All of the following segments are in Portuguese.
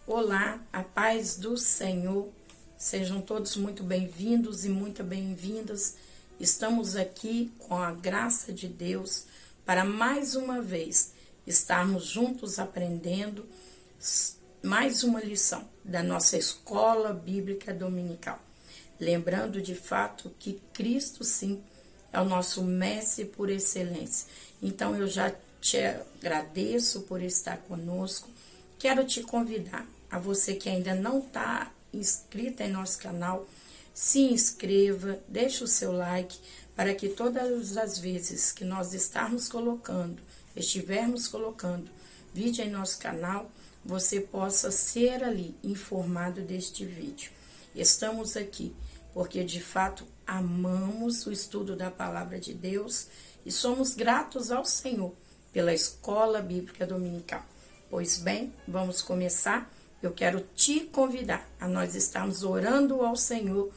Olá, a paz do Senhor, sejam todos muito bem-vindos e muito bem-vindas. Estamos aqui com a graça de Deus para mais uma vez estarmos juntos aprendendo mais uma lição da nossa escola bíblica dominical. Lembrando de fato que Cristo sim é o nosso mestre por excelência. Então eu já te agradeço por estar conosco. Quero te convidar, a você que ainda não está inscrito em nosso canal, se inscreva, deixe o seu like, para que todas as vezes que nós estivermos colocando vídeo em nosso canal, você possa ser ali informado deste vídeo. Estamos aqui porque de fato amamos o estudo da palavra de Deus e somos gratos ao Senhor pela escola bíblica dominical. Pois bem, vamos começar. Eu quero te convidar a nós estarmos orando ao Senhor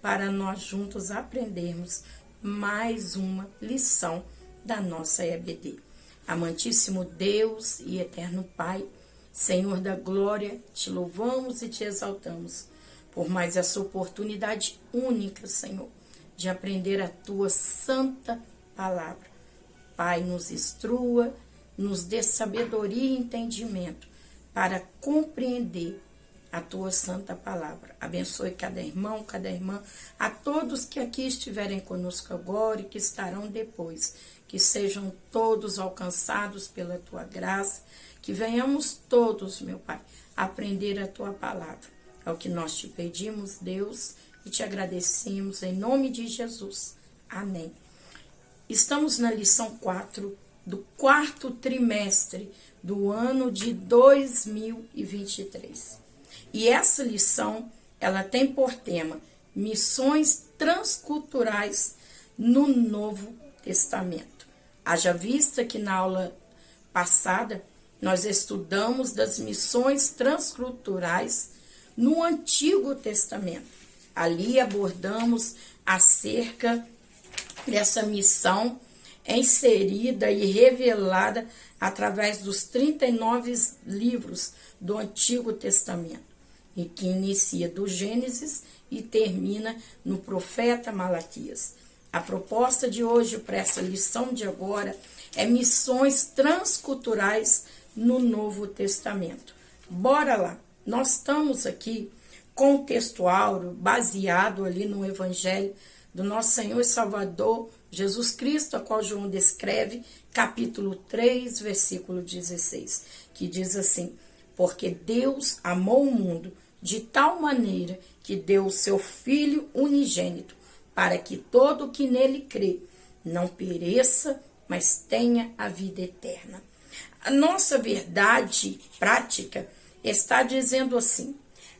para nós juntos aprendermos mais uma lição da nossa EBD. Amantíssimo Deus e eterno Pai, Senhor da glória, te louvamos e te exaltamos por mais essa oportunidade única, Senhor, de aprender a tua santa palavra. Pai, nos instrua, nos dê sabedoria e entendimento para compreender a tua santa palavra. Abençoe cada irmão, cada irmã, a todos que aqui estiverem conosco agora e que estarão depois. Que sejam todos alcançados pela tua graça, que venhamos todos, meu Pai, aprender a tua palavra. É o que nós te pedimos, Deus, e te agradecemos em nome de Jesus. Amém. Estamos na lição 4 do quarto trimestre do ano de 2023. E essa lição, ela tem por tema missões transculturais no Novo Testamento. Haja vista que na aula passada nós estudamos das missões transculturais no Antigo Testamento. Ali abordamos acerca dessa missão inserida e revelada através dos 39 livros do Antigo Testamento, e que inicia do Gênesis e termina no profeta Malaquias. A proposta de hoje para essa lição de agora é missões transculturais no Novo Testamento. Bora lá! Nós estamos aqui com o texto áureo baseado ali no Evangelho do nosso Senhor e Salvador Jesus Cristo, a qual João descreve, capítulo 3, versículo 16, que diz assim: porque Deus amou o mundo de tal maneira que deu o seu Filho unigênito, para que todo o que nele crê não pereça, mas tenha a vida eterna. A nossa verdade prática está dizendo assim: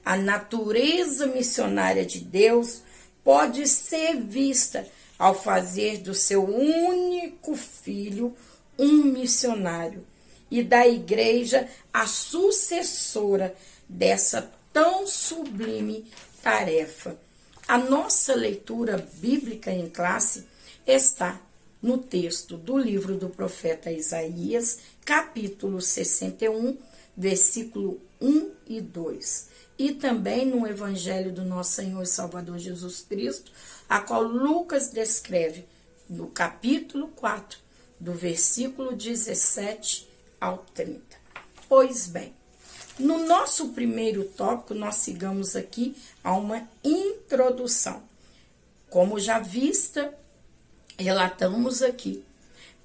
a natureza missionária de Deus pode ser vista ao fazer do seu único filho um missionário e da igreja a sucessora dessa tão sublime tarefa. A nossa leitura bíblica em classe está no texto do livro do profeta Isaías, capítulo 61, versículo 1 e 2. E também no Evangelho do nosso Senhor e Salvador Jesus Cristo, a qual Lucas descreve no capítulo 4, do versículo 17 ao 30. Pois bem, no nosso primeiro tópico, nós sigamos aqui a uma introdução. Como já vista, relatamos aqui,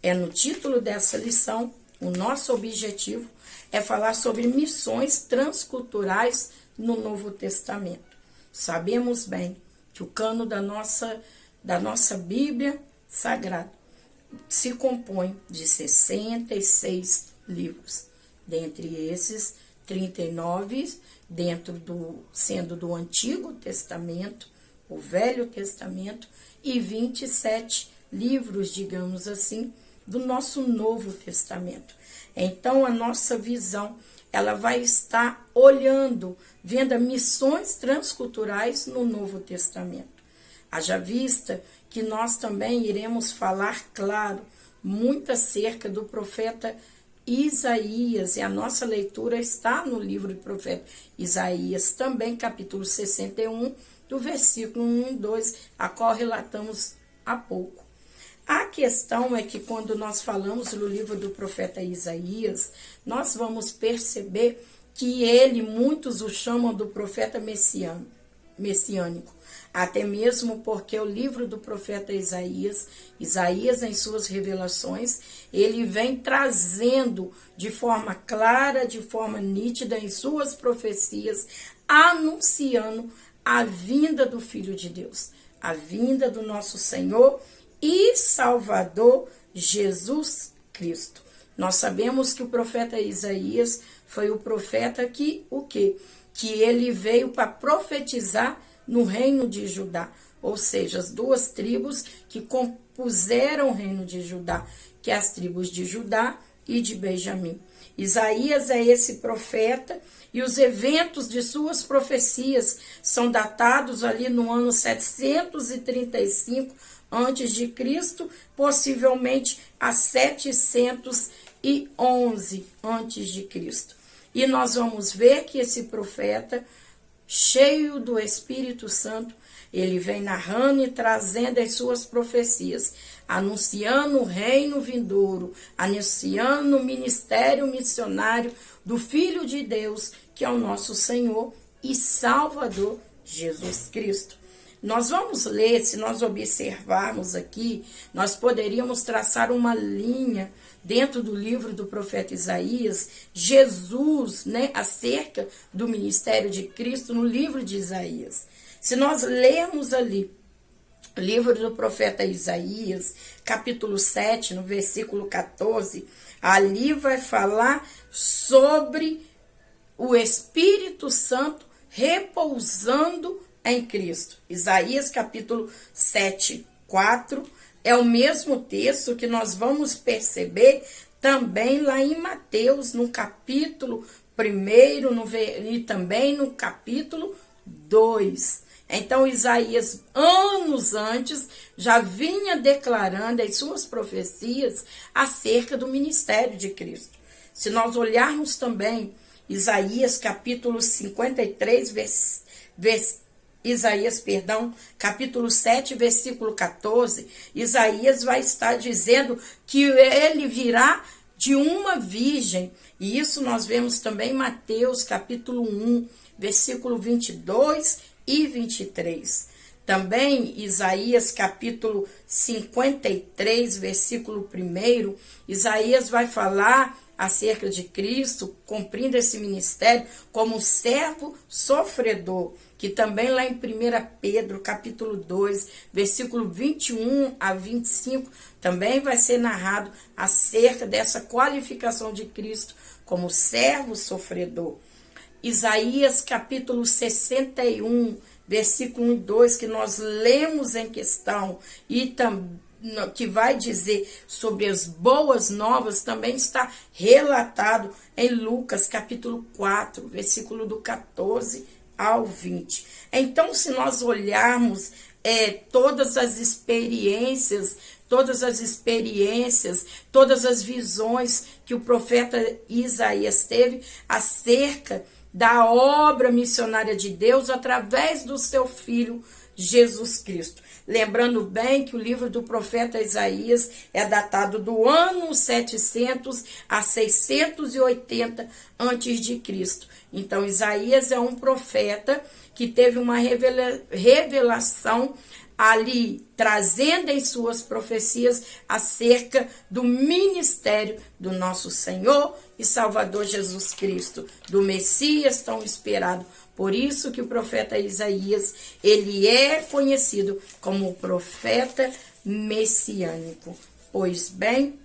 no título dessa lição, o nosso objetivo é falar sobre missões transculturais no Novo Testamento. Sabemos bem que o cano da nossa Bíblia Sagrada se compõe de 66 livros. Dentre esses, 39 sendo do Antigo Testamento, o Velho Testamento, e 27 livros, digamos assim, do nosso Novo Testamento. Então, a nossa visão, ela vai estar vendo missões transculturais no Novo Testamento. Haja vista que nós também iremos falar, claro, muito acerca do profeta Isaías, e a nossa leitura está no livro do profeta Isaías, também capítulo 61, do versículo 1 e 2, a qual relatamos há pouco. A questão é que quando nós falamos no livro do profeta Isaías, nós vamos perceber que muitos o chamam do profeta messiânico, até mesmo porque o livro do profeta Isaías em suas revelações, ele vem trazendo de forma clara, de forma nítida em suas profecias, anunciando a vinda do Filho de Deus, a vinda do nosso Senhor e Salvador Jesus Cristo. Nós sabemos que o profeta Isaías foi o profeta que ele veio para profetizar no reino de Judá, ou seja, as duas tribos que compuseram o reino de Judá, que é as tribos de Judá e de Benjamim. Isaías é esse profeta e os eventos de suas profecias são datados ali no ano 735 antes de Cristo, possivelmente a 711 antes de Cristo. E nós vamos ver que esse profeta, cheio do Espírito Santo, ele vem narrando e trazendo as suas profecias, anunciando o reino vindouro, anunciando o ministério missionário do Filho de Deus, que é o nosso Senhor e Salvador Jesus Cristo. Nós vamos ler, se nós observarmos aqui, nós poderíamos traçar uma linha dentro do livro do profeta Isaías, Jesus, acerca do ministério de Cristo no livro de Isaías. Se nós lermos ali o livro do profeta Isaías, capítulo 7, no versículo 14, ali vai falar sobre o Espírito Santo repousando em Cristo. Isaías capítulo 7, 4 é o mesmo texto que nós vamos perceber também lá em Mateus, no capítulo 1 e também no capítulo 2. Então Isaías, anos antes, já vinha declarando as suas profecias acerca do ministério de Cristo. Se nós olharmos também Isaías capítulo 53, capítulo 7, versículo 14, Isaías vai estar dizendo que ele virá de uma virgem. E isso nós vemos também em Mateus, capítulo 1, versículo 22 e 23. Também Isaías, capítulo 53, versículo 1, Isaías vai falar acerca de Cristo, cumprindo esse ministério como servo sofredor, que também lá em 1 Pedro, capítulo 2, versículo 21 a 25, também vai ser narrado acerca dessa qualificação de Cristo como servo sofredor. Isaías, capítulo 61, versículo 1 e 2, que nós lemos em questão, e que vai dizer sobre as boas novas, também está relatado em Lucas, capítulo 4, versículo do 14 ao 20. Então, se nós olharmos todas as experiências, todas as visões que o profeta Isaías teve acerca da obra missionária de Deus através do seu Filho Jesus Cristo. Lembrando bem que o livro do profeta Isaías é datado do ano 700 a 680 antes de Cristo. Então, Isaías é um profeta que teve uma revelação ali, trazendo em suas profecias acerca do ministério do nosso Senhor e Salvador Jesus Cristo, do Messias tão esperado. Por isso que o profeta Isaías, ele é conhecido como o profeta messiânico. Pois bem,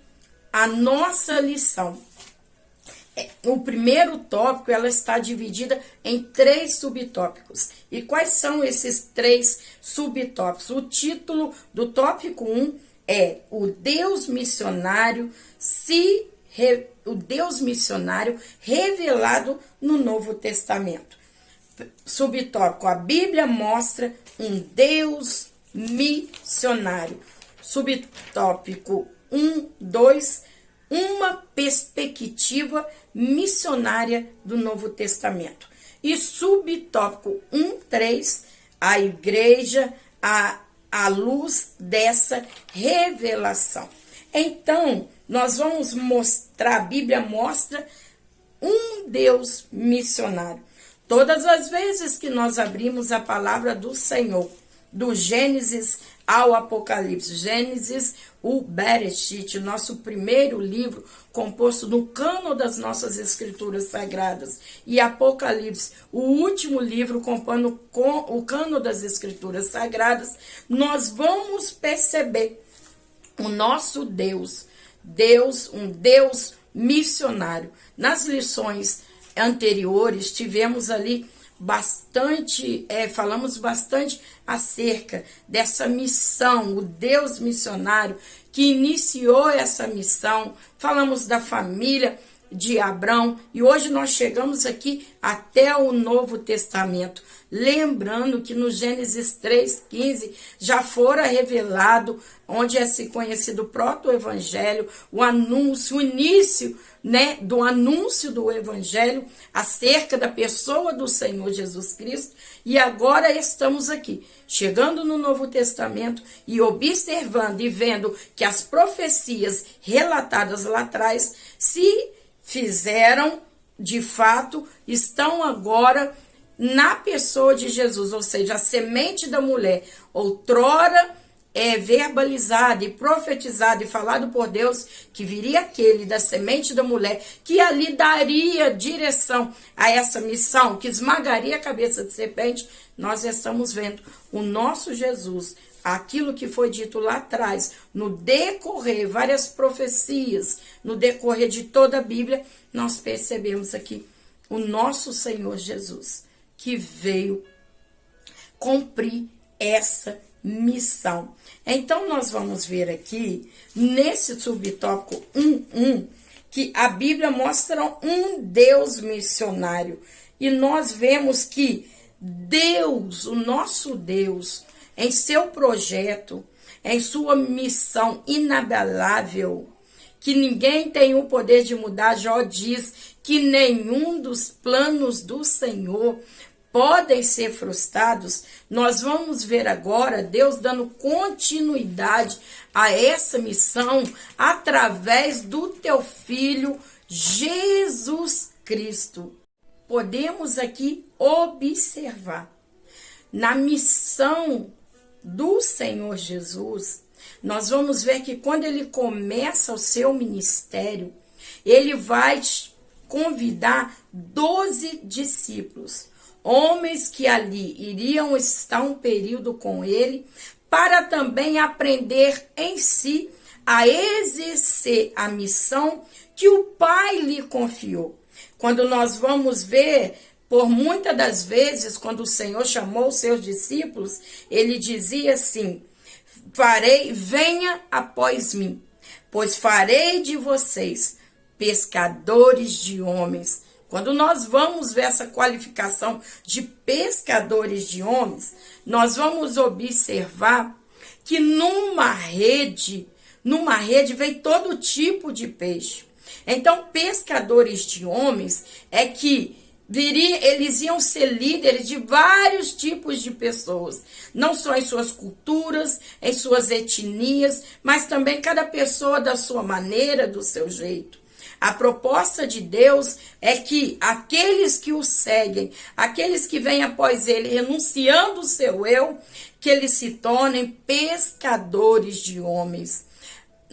a nossa lição, o primeiro tópico, ela está dividida em 3 subtópicos. E quais são esses 3 subtópicos? O título do tópico 1 é o Deus missionário revelado no Novo Testamento. Subtópico, a Bíblia mostra um Deus missionário. Subtópico 1, 2, uma perspectiva missionária do Novo Testamento. E subtópico 1.3, a igreja à luz dessa revelação. Então, nós vamos mostrar, a Bíblia mostra um Deus missionário. Todas as vezes que nós abrimos a palavra do Senhor, do Gênesis ao Apocalipse, Gênesis, o Bereshit, nosso primeiro livro composto do cânon das nossas escrituras sagradas, e Apocalipse, o último livro compondo com o cânon das escrituras sagradas, nós vamos perceber o nosso Deus, um Deus missionário. Nas lições anteriores tivemos ali falamos bastante acerca dessa missão, o Deus missionário que iniciou essa missão. Falamos da família de Abrão e hoje nós chegamos aqui até o Novo Testamento, lembrando que no Gênesis 3,15 já fora revelado, onde é se conhecido o proto-evangelho, o anúncio, o início, né, do anúncio do evangelho acerca da pessoa do Senhor Jesus Cristo. E agora estamos aqui, chegando no Novo Testamento e observando e vendo que as profecias relatadas lá atrás se fizeram, de fato, estão agora na pessoa de Jesus, ou seja, a semente da mulher, outrora verbalizada e profetizada e falado por Deus, que viria aquele da semente da mulher, que ali daria direção a essa missão, que esmagaria a cabeça de serpente. Nós estamos vendo o nosso Jesus, aquilo que foi dito lá atrás, no decorrer, várias profecias, no decorrer de toda a Bíblia, nós percebemos aqui o nosso Senhor Jesus, que veio cumprir essa missão. Então, nós vamos ver aqui, nesse subtópico 1.1, que a Bíblia mostra um Deus missionário. E nós vemos que Deus, o nosso Deus, em seu projeto, em sua missão inabalável, que ninguém tem o poder de mudar, Jó diz que nenhum dos planos do Senhor podem ser frustrados. Nós vamos ver agora Deus dando continuidade a essa missão através do teu Filho Jesus Cristo. Podemos aqui observar na missão do Senhor Jesus, nós vamos ver que quando ele começa o seu ministério, ele vai convidar 12 discípulos, homens que ali iriam estar um período com ele, para também aprender em si a exercer a missão que o Pai lhe confiou. Quando nós vamos ver, por muitas das vezes, quando o Senhor chamou os seus discípulos, ele dizia assim: venha após mim, pois farei de vocês pescadores de homens. Quando nós vamos ver essa qualificação de pescadores de homens, nós vamos observar que numa rede vem todo tipo de peixe. Então, pescadores de homens é que eles iam ser líderes de vários tipos de pessoas, não só em suas culturas, em suas etnias, mas também cada pessoa da sua maneira, do seu jeito. A proposta de Deus é que aqueles que o seguem, aqueles que vêm após ele, renunciando o seu eu, que eles se tornem pescadores de homens.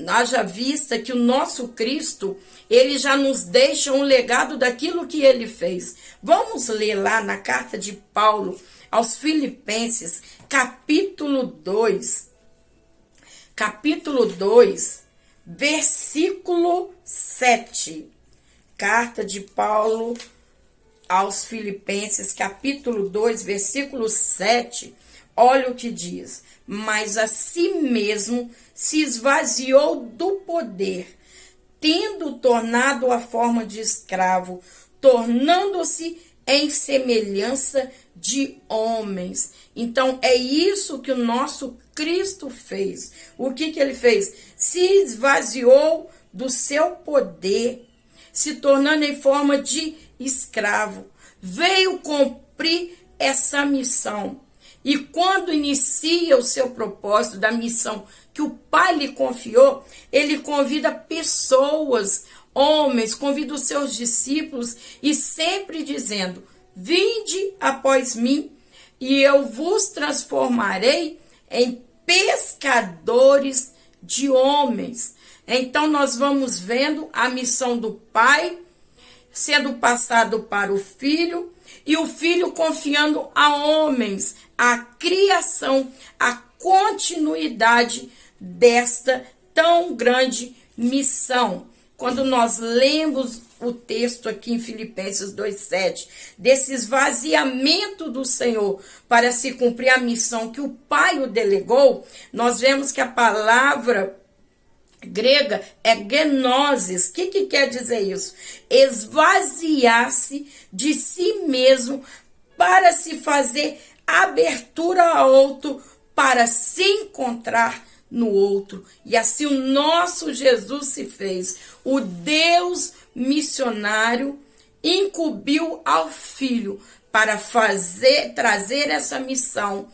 Haja vista que o nosso Cristo, ele já nos deixa um legado daquilo que ele fez. Vamos ler lá na carta de Paulo aos Filipenses, capítulo 2, versículo 7. Carta de Paulo aos Filipenses, capítulo 2, versículo 7. Olha o que diz: mas a si mesmo se esvaziou do poder, tendo tornado a forma de escravo, tornando-se em semelhança de homens. Então, é isso que o nosso Cristo fez. O que ele fez? Se esvaziou do seu poder, se tornando em forma de escravo. Veio cumprir essa missão. E quando inicia o seu propósito da missão que o Pai lhe confiou, ele convida pessoas, homens, convida os seus discípulos e sempre dizendo: vinde após mim e eu vos transformarei em pescadores de homens. Então nós vamos vendo a missão do Pai sendo passado para o Filho e o Filho confiando a homens a criação, a continuidade desta tão grande missão. Quando nós lemos o texto aqui em Filipenses 2,7, desse esvaziamento do Senhor para se cumprir a missão que o Pai o delegou, nós vemos que a palavra grega é gnosis. O que quer dizer isso? Esvaziar-se de si mesmo para se fazer abertura a outro, para se encontrar no outro. E assim o nosso Jesus se fez. O Deus missionário incumbiu ao Filho para trazer essa missão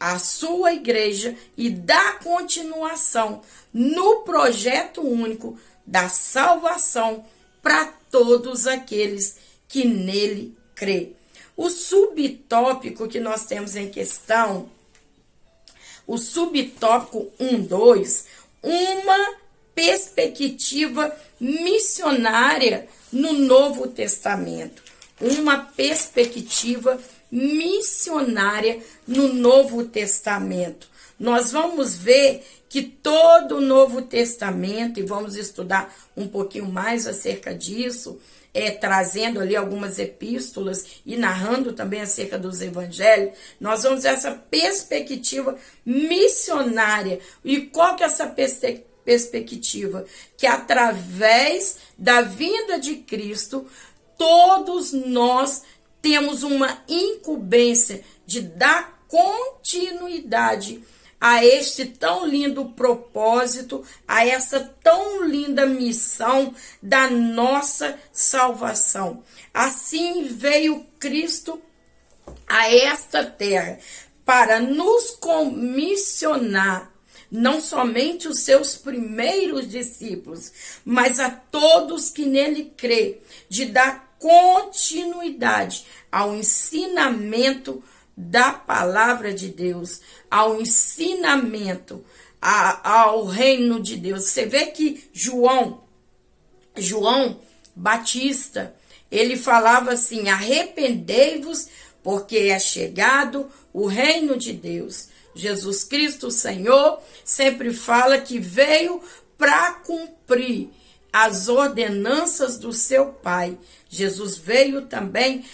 à sua igreja e dar continuação no projeto único da salvação para todos aqueles que nele crê. O subtópico que nós temos em questão, o subtópico 1.2, uma perspectiva missionária no Novo Testamento. Uma perspectiva missionária no Novo Testamento. Nós vamos ver que todo o Novo Testamento, e vamos estudar um pouquinho mais acerca disso, trazendo ali algumas epístolas e narrando também acerca dos evangelhos, nós vamos ver essa perspectiva missionária. E qual que é essa perspectiva? Que através da vinda de Cristo, todos nós temos uma incumbência de dar continuidade a este tão lindo propósito, a essa tão linda missão da nossa salvação. Assim veio Cristo a esta terra para nos comissionar, não somente os seus primeiros discípulos, mas a todos que nele crê, de dar continuidade ao ensinamento da palavra de Deus, ao ensinamento, ao reino de Deus. Você vê que João Batista, ele falava assim: arrependei-vos, porque é chegado o reino de Deus. Jesus Cristo, o Senhor, sempre fala que veio para cumprir as ordenanças do seu Pai. Jesus veio também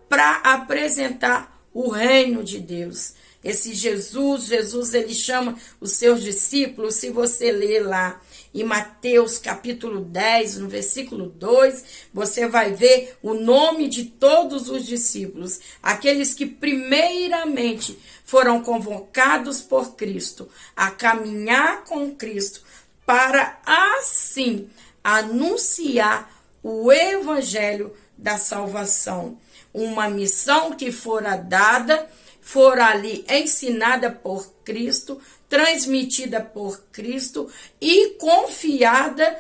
para apresentar o reino de Deus. Esse Jesus, ele chama os seus discípulos, se você ler lá em Mateus capítulo 10, no versículo 2, você vai ver o nome de todos os discípulos, aqueles que primeiramente foram convocados por Cristo a caminhar com Cristo, para assim anunciar o evangelho da salvação. Uma missão que fora dada, fora ali ensinada por Cristo, transmitida por Cristo e confiada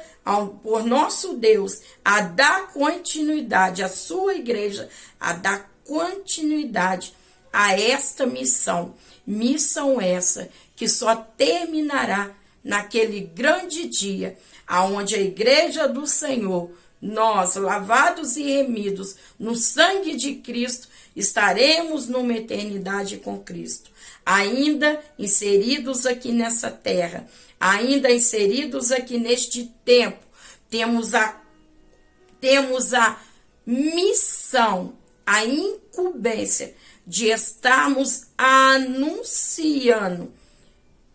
por nosso Deus a dar continuidade à sua igreja, a dar continuidade a esta missão. Missão essa que só terminará naquele grande dia, aonde a igreja do Senhor, nós, lavados e remidos no sangue de Cristo, estaremos numa eternidade com Cristo. Ainda inseridos aqui nessa terra, ainda inseridos aqui neste tempo, temos a missão, a incumbência de estarmos anunciando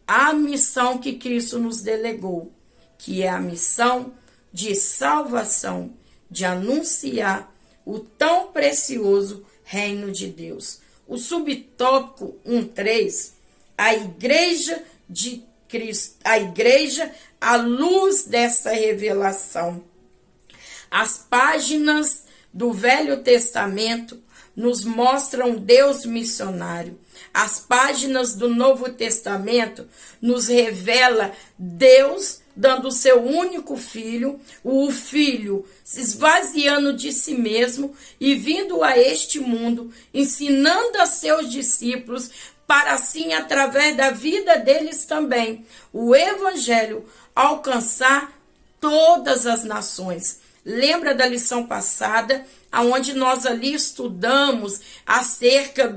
a missão que Cristo nos delegou, que é a missão de salvação, de anunciar o tão precioso reino de Deus. O subtópico 1.3, a igreja de a igreja à luz dessa revelação. As páginas do Velho Testamento nos mostram Deus missionário. As páginas do Novo Testamento nos revela Deus dando o seu único filho, o filho se esvaziando de si mesmo e vindo a este mundo, ensinando a seus discípulos para assim, através da vida deles também, o evangelho alcançar todas as nações. Lembra da lição passada, onde nós ali estudamos acerca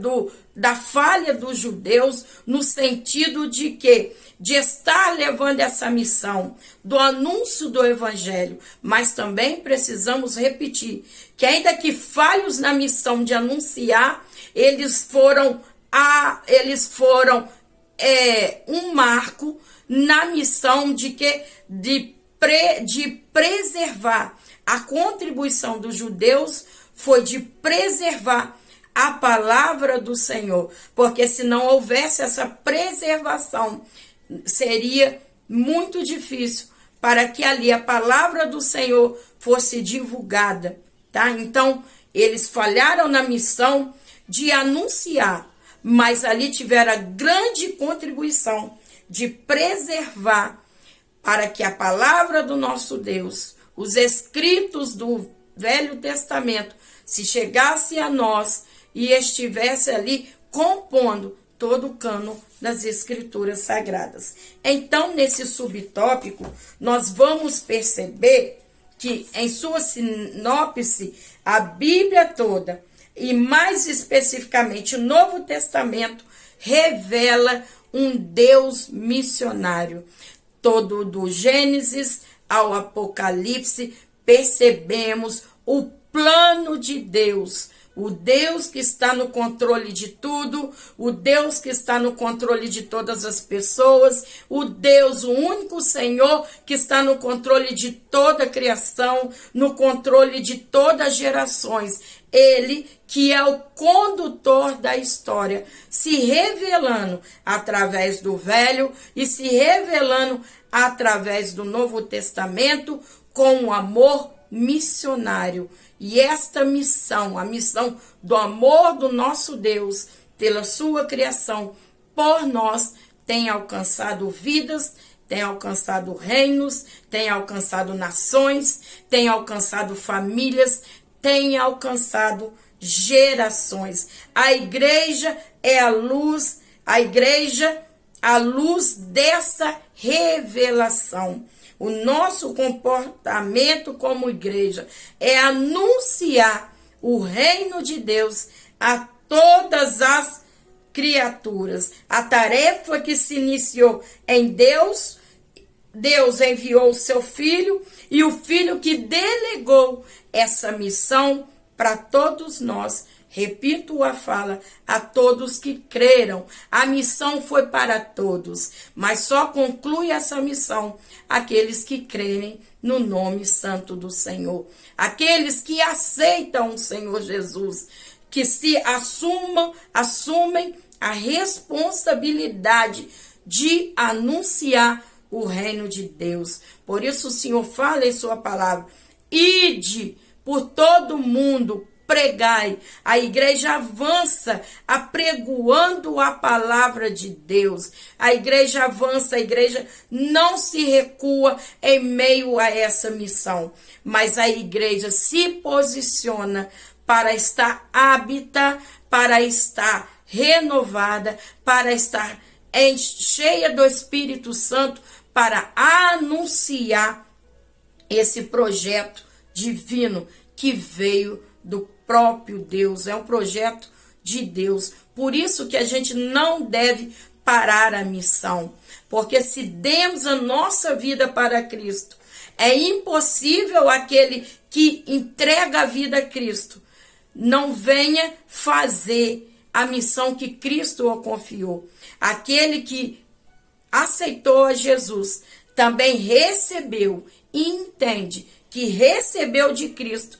da falha dos judeus, no sentido de que, de estar levando essa missão do anúncio do evangelho, mas também precisamos repetir que ainda que falhos na missão de anunciar, eles foram um marco na missão de preservar. A contribuição dos judeus foi de preservar a palavra do Senhor, porque se não houvesse essa preservação, seria muito difícil para que ali a palavra do Senhor fosse divulgada, tá? Então, eles falharam na missão de anunciar, mas ali tiveram a grande contribuição de preservar para que a palavra do nosso Deus, os escritos do Velho Testamento, se chegasse a nós e estivesse ali compondo todo o cano das Escrituras Sagradas. Então, nesse subtópico, nós vamos perceber que, em sua sinopse, a Bíblia toda, e mais especificamente o Novo Testamento, revela um Deus missionário. Todo do Gênesis ao Apocalipse, percebemos o plano de Deus, o Deus que está no controle de tudo, o Deus que está no controle de todas as pessoas, o Deus, o único Senhor que está no controle de toda a criação, no controle de todas as gerações. Ele que é o condutor da história, se revelando através do Velho e se revelando através do Novo Testamento com o amor missionário. E esta missão, a missão do amor do nosso Deus pela sua criação, por nós, tem alcançado vidas, tem alcançado reinos, tem alcançado nações, tem alcançado famílias, tem alcançado gerações. A igreja é a luz, a luz dessa revelação. O nosso comportamento como igreja é anunciar o reino de Deus a todas as criaturas. A tarefa que se iniciou em Deus, Deus enviou o seu Filho e o Filho que delegou essa missão para todos nós. Repito a fala, a todos que creram. A missão foi para todos, mas só conclui essa missão aqueles que crerem no nome santo do Senhor. Aqueles que aceitam o Senhor Jesus, que se assumem a responsabilidade de anunciar o reino de Deus. Por isso o Senhor fala em sua palavra: ide por todo mundo, pregai. A igreja avança apregoando a palavra de Deus. A igreja avança, a igreja não se recua em meio a essa missão, mas a igreja se posiciona para estar hábita, para estar renovada, para estar cheia do Espírito Santo, para anunciar esse projeto divino que veio do próprio Deus. É um projeto de Deus. Por isso que a gente não deve parar a missão, porque se demos a nossa vida para Cristo, é impossível aquele que entrega a vida a Cristo não venha fazer a missão que Cristo o confiou. Aquele que aceitou a Jesus também recebeu e entende que recebeu de Cristo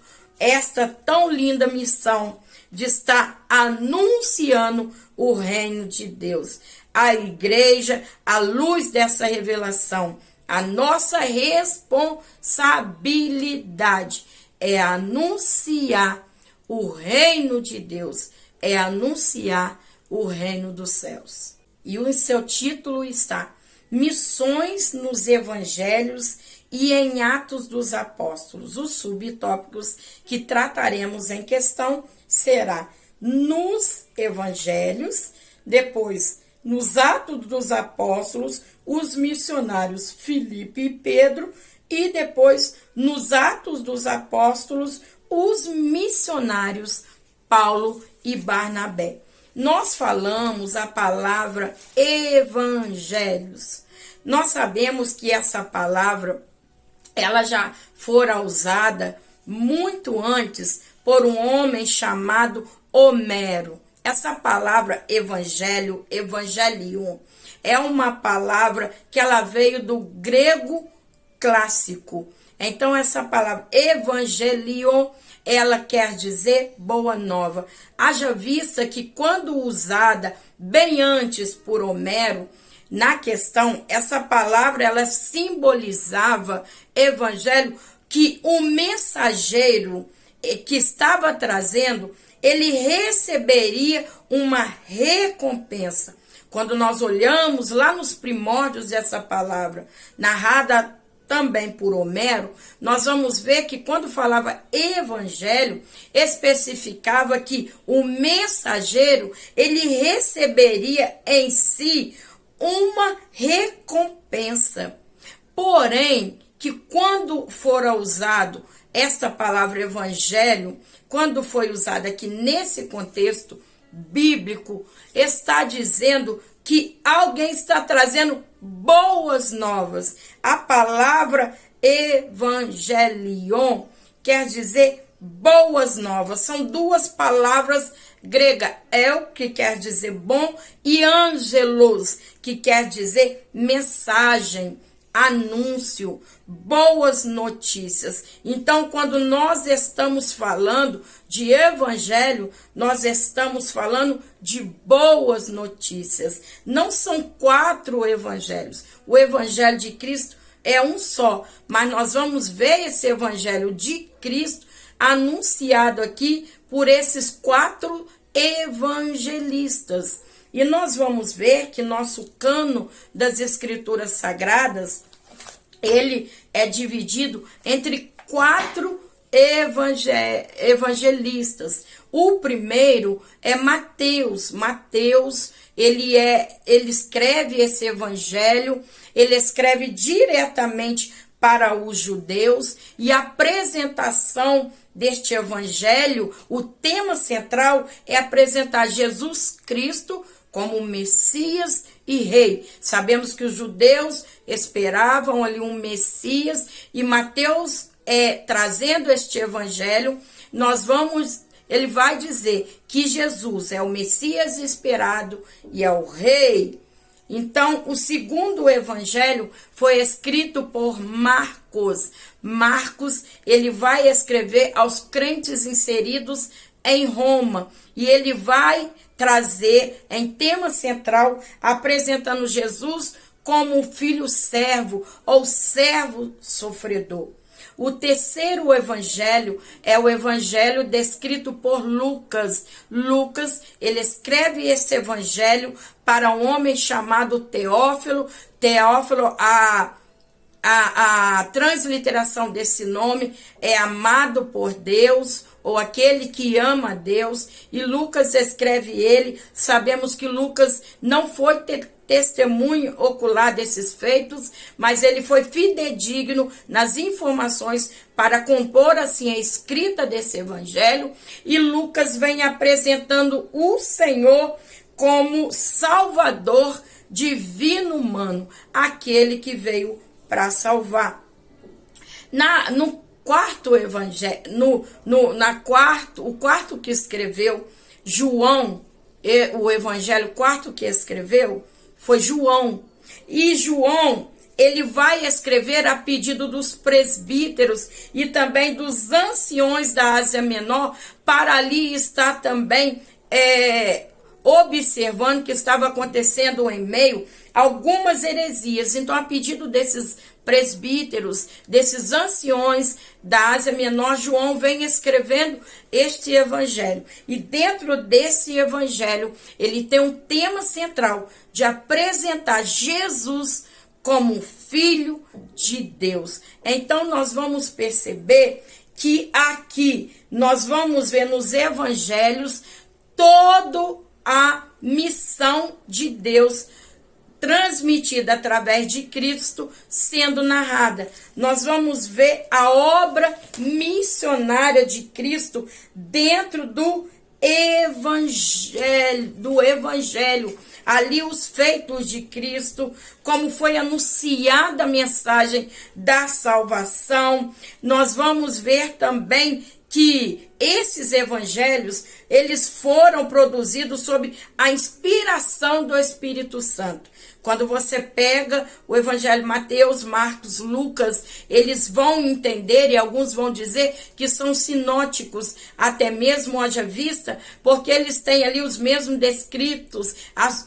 esta tão linda missão de estar anunciando o reino de Deus. A igreja, à luz dessa revelação, a nossa responsabilidade é anunciar o reino de Deus, é anunciar o reino dos céus. E o seu título está: Missões nos Evangelhos e em Atos dos Apóstolos. Os subtópicos que trataremos em questão será nos Evangelhos, depois nos Atos dos Apóstolos, os missionários Filipe e Pedro, e depois nos Atos dos Apóstolos, os missionários Paulo e Barnabé. Nós falamos a palavra evangelhos. Nós sabemos que essa palavra, ela já fora usada muito antes por um homem chamado Homero. Essa palavra evangelho, evangelion, é uma palavra que ela veio do grego clássico. Então, essa palavra evangelion, ela quer dizer boa nova. Haja vista que quando usada bem antes por Homero, na questão, essa palavra ela simbolizava evangelho, que o mensageiro que estava trazendo, ele receberia uma recompensa. Quando nós olhamos lá nos primórdios dessa palavra, narrada também por Homero, nós vamos ver que quando falava evangelho, especificava que o mensageiro, ele receberia em si uma recompensa. Porém, que quando fora usado esta palavra evangelho, quando foi usada aqui nesse contexto bíblico, está dizendo que alguém está trazendo boas novas. A palavra evangelion quer dizer boas novas. São duas palavras gregas, el, que quer dizer bom, e angelos, que quer dizer mensagem, anúncio, boas notícias. Então, quando nós estamos falando de evangelho, nós estamos falando de boas notícias. Não são 4 evangelhos. O evangelho de Cristo é um só, mas nós vamos ver esse evangelho de Cristo anunciado aqui por esses 4 evangelistas. E nós vamos ver que nosso cano das Escrituras Sagradas, ele é dividido entre 4 evangelistas. O primeiro é Mateus. Mateus, ele escreve esse evangelho, ele escreve diretamente para os judeus, e a apresentação deste evangelho, o tema central é apresentar Jesus Cristo como Messias e Rei. Sabemos que os judeus esperavam ali um Messias, e Mateus, trazendo este evangelho, ele vai dizer que Jesus é o Messias esperado e é o Rei. Então, o segundo evangelho foi escrito por Marcos. Marcos, ele vai escrever aos crentes inseridos em Roma, e ele vai trazer em tema central, apresentando Jesus como o filho servo ou servo sofredor. O terceiro evangelho é o evangelho descrito por Lucas. Lucas, ele escreve esse evangelho para um homem chamado Teófilo. Teófilo, a transliteração desse nome é amado por Deus, ou aquele que ama a Deus, e Lucas escreve ele. Sabemos que Lucas não foi testemunho ocular desses feitos, mas ele foi fidedigno nas informações para compor assim a escrita desse evangelho, e Lucas vem apresentando o Senhor como Salvador divino humano, aquele que veio para salvar. No quarto evangelho, o quarto que escreveu João, o evangelho quarto que escreveu foi João. E João, ele vai escrever a pedido dos presbíteros e também dos anciões da Ásia Menor, para ali estar também observando que estava acontecendo em meio a algumas heresias. Então, a pedido desses presbíteros, desses anciões da Ásia Menor, João vem escrevendo este evangelho. E dentro desse evangelho, ele tem um tema central de apresentar Jesus como Filho de Deus. Então, nós vamos perceber que aqui nós vamos ver nos evangelhos toda a missão de Deus transmitida através de Cristo sendo narrada. Nós vamos ver a obra missionária de Cristo dentro do evangelho. Ali os feitos de Cristo, como foi anunciada a mensagem da salvação. Nós vamos ver também que esses evangelhos, eles foram produzidos sob a inspiração do Espírito Santo. Quando você pega o evangelho Mateus, Marcos, Lucas, eles vão entender, e alguns vão dizer que são sinóticos, até mesmo haja vista, porque eles têm ali os mesmos descritos,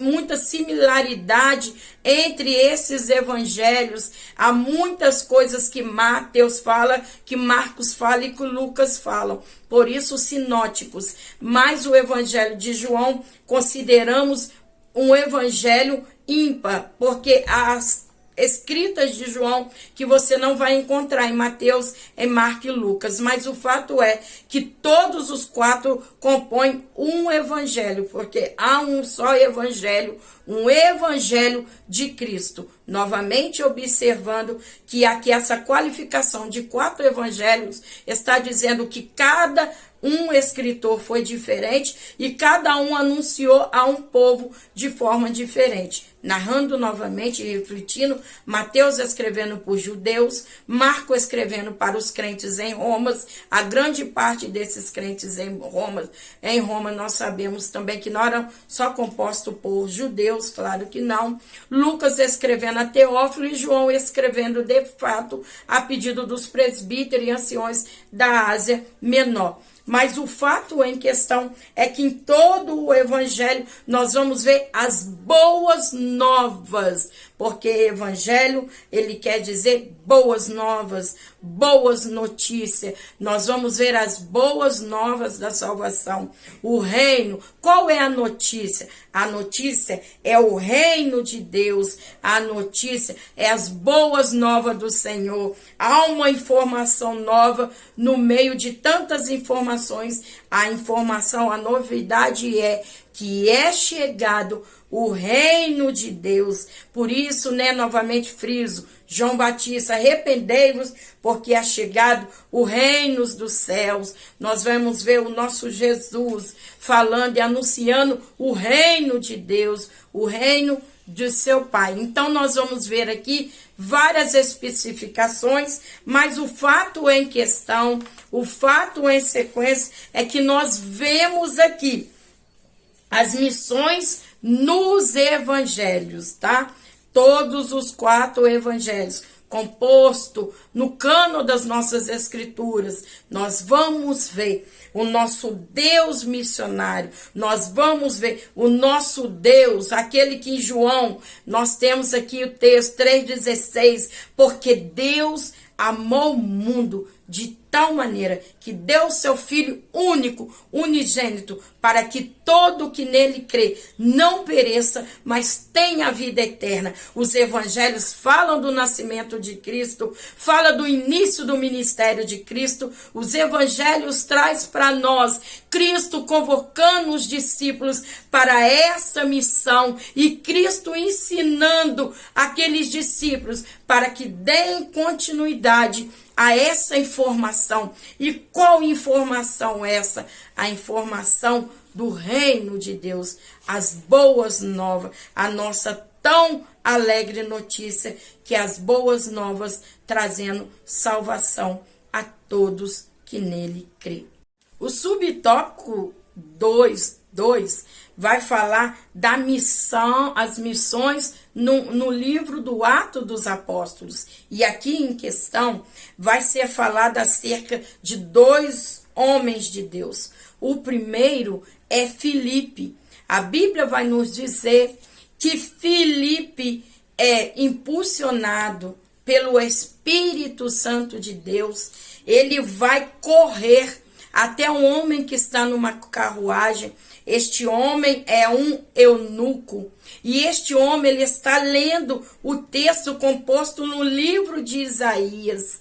muita similaridade entre esses evangelhos. Há muitas coisas que Mateus fala, que Marcos fala e que Lucas falam. Por isso, sinóticos. Mas o evangelho de João consideramos um evangelho ímpar, porque as escritas de João que você não vai encontrar em Mateus, em Marcos e Lucas, mas o fato é que todos os quatro compõem um evangelho, porque há um só evangelho, um evangelho de Cristo. Novamente observando que aqui essa qualificação de quatro evangelhos está dizendo que cada um escritor foi diferente e cada um anunciou a um povo de forma diferente. Narrando novamente e refletindo, Mateus escrevendo por judeus, Marcos escrevendo para os crentes em Roma. A grande parte desses crentes em Roma nós sabemos também que não eram só compostos por judeus, claro que não. Lucas escrevendo a Teófilo e João escrevendo de fato a pedido dos presbíteros e anciões da Ásia Menor. Mas o fato em questão é que em todo o evangelho nós vamos ver as boas novas, porque evangelho, ele quer dizer boas novas, boas notícias. Nós vamos ver as boas novas da salvação. O reino, qual é a notícia? A notícia é o reino de Deus. A notícia é as boas novas do Senhor. Há uma informação nova no meio de tantas informações. A informação, a novidade é que é chegado o reino de Deus. Por isso, novamente friso, João Batista, arrependei-vos, porque é chegado o reino dos céus. Nós vamos ver o nosso Jesus falando e anunciando o reino de Deus, o reino de seu Pai. Então, nós vamos ver aqui várias especificações, mas o fato em questão, o fato em sequência, é que nós vemos aqui as missões nos evangelhos, tá? Todos os quatro evangelhos, composto no cano das nossas escrituras, nós vamos ver o nosso Deus missionário, nós vamos ver o nosso Deus, aquele que em João, nós temos aqui o texto 3,16, porque Deus amou o mundo de tal maneira que deu seu Filho único, unigênito, para que todo que nele crê não pereça, mas tenha a vida eterna. Os evangelhos falam do nascimento de Cristo, fala do início do ministério de Cristo. Os evangelhos traz para nós Cristo convocando os discípulos para essa missão e Cristo ensinando aqueles discípulos para que deem continuidade a essa informação. E qual informação essa? A informação do reino de Deus, as boas novas, a nossa tão alegre notícia, que as boas novas trazendo salvação a todos que nele crê. O subtópico 2 vai falar da missão, as missões no livro do Atos dos Apóstolos. E aqui em questão vai ser falado acerca de 2 homens de Deus. O primeiro é Filipe. A Bíblia vai nos dizer que Filipe é impulsionado pelo Espírito Santo de Deus. Ele vai correr até um homem que está numa carruagem. Este homem é um eunuco. E este homem, ele está lendo o texto composto no livro de Isaías.